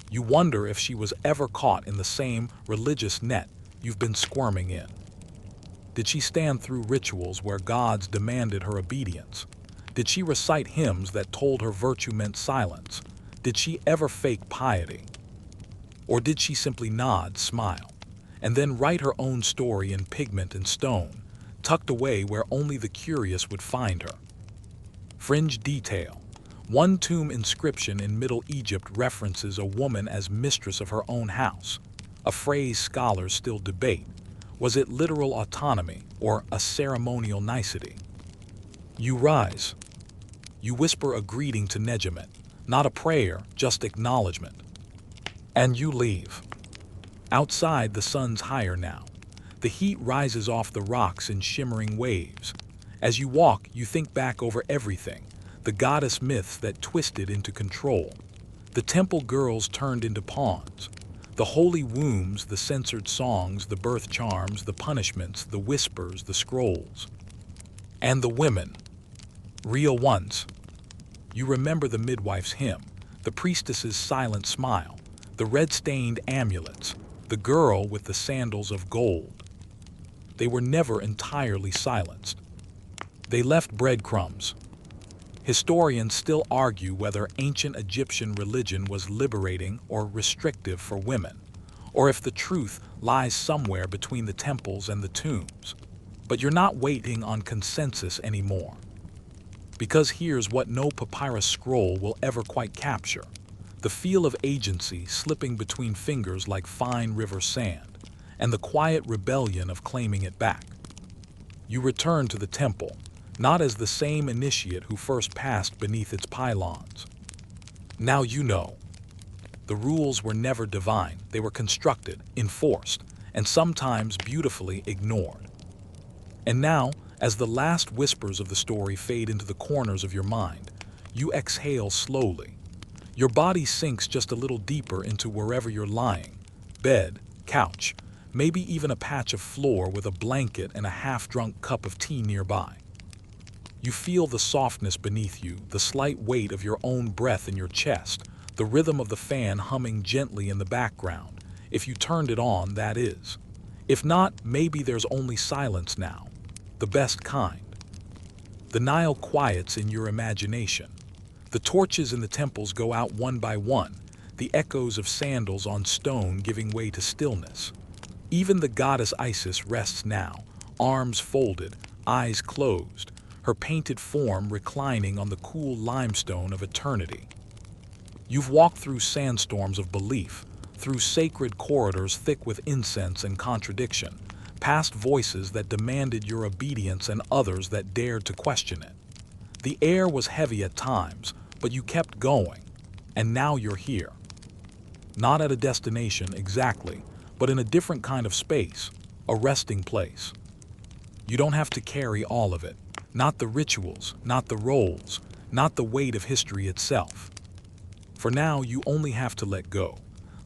You wonder if she was ever caught in the same religious net you've been squirming in. Did she stand through rituals where gods demanded her obedience? Did she recite hymns that told her virtue meant silence? Did she ever fake piety? Or did she simply nod, smile, and then write her own story in pigment and stone, tucked away where only the curious would find her? Fringe detail. One tomb inscription in Middle Egypt references a woman as mistress of her own house, a phrase scholars still debate. Was it literal autonomy or a ceremonial nicety? You rise. You whisper a greeting to Nejamet, not a prayer, just acknowledgement. And you leave. Outside, the sun's higher now. The heat rises off the rocks in shimmering waves. As you walk, you think back over everything. The goddess myths that twisted into control. The temple girls turned into pawns. The holy wombs, the censored songs, the birth charms, the punishments, the whispers, the scrolls. And the women. Real ones. You remember the midwife's hymn, the priestess's silent smile, the red-stained amulets, the girl with the sandals of gold. They were never entirely silenced. They left breadcrumbs. Historians still argue whether ancient Egyptian religion was liberating or restrictive for women, or if the truth lies somewhere between the temples and the tombs. But you're not waiting on consensus anymore. Because here's what no papyrus scroll will ever quite capture: the feel of agency slipping between fingers like fine river sand, and the quiet rebellion of claiming it back. You return to the temple, not as the same initiate who first passed beneath its pylons. Now you know. The rules were never divine. They were constructed, enforced, and sometimes beautifully ignored. And now, as the last whispers of the story fade into the corners of your mind, you exhale slowly. Your body sinks just a little deeper into wherever you're lying. Bed, couch, maybe even a patch of floor with a blanket and a half-drunk cup of tea nearby. You feel the softness beneath you, the slight weight of your own breath in your chest, the rhythm of the fan humming gently in the background, if you turned it on, that is. If not, maybe there's only silence now, the best kind. The Nile quiets in your imagination. The torches in the temples go out one by one, the echoes of sandals on stone giving way to stillness. Even the goddess Isis rests now, arms folded, eyes closed, her painted form reclining on the cool limestone of eternity. You've walked through sandstorms of belief, through sacred corridors thick with incense and contradiction, past voices that demanded your obedience and others that dared to question it. The air was heavy at times, but you kept going, and now you're here. Not at a destination exactly, but in a different kind of space, a resting place. You don't have to carry all of it, not the rituals, not the roles, not the weight of history itself. For now, you only have to let go.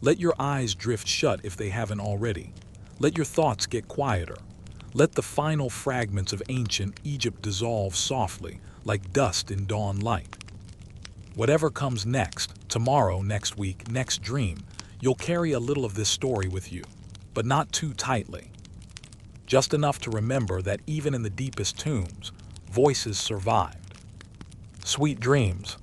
Let your eyes drift shut if they haven't already. Let your thoughts get quieter. Let the final fragments of ancient Egypt dissolve softly, like dust in dawn light. Whatever comes next, tomorrow, next week, next dream, you'll carry a little of this story with you, but not too tightly. Just enough to remember that even in the deepest tombs, voices survived. Sweet dreams.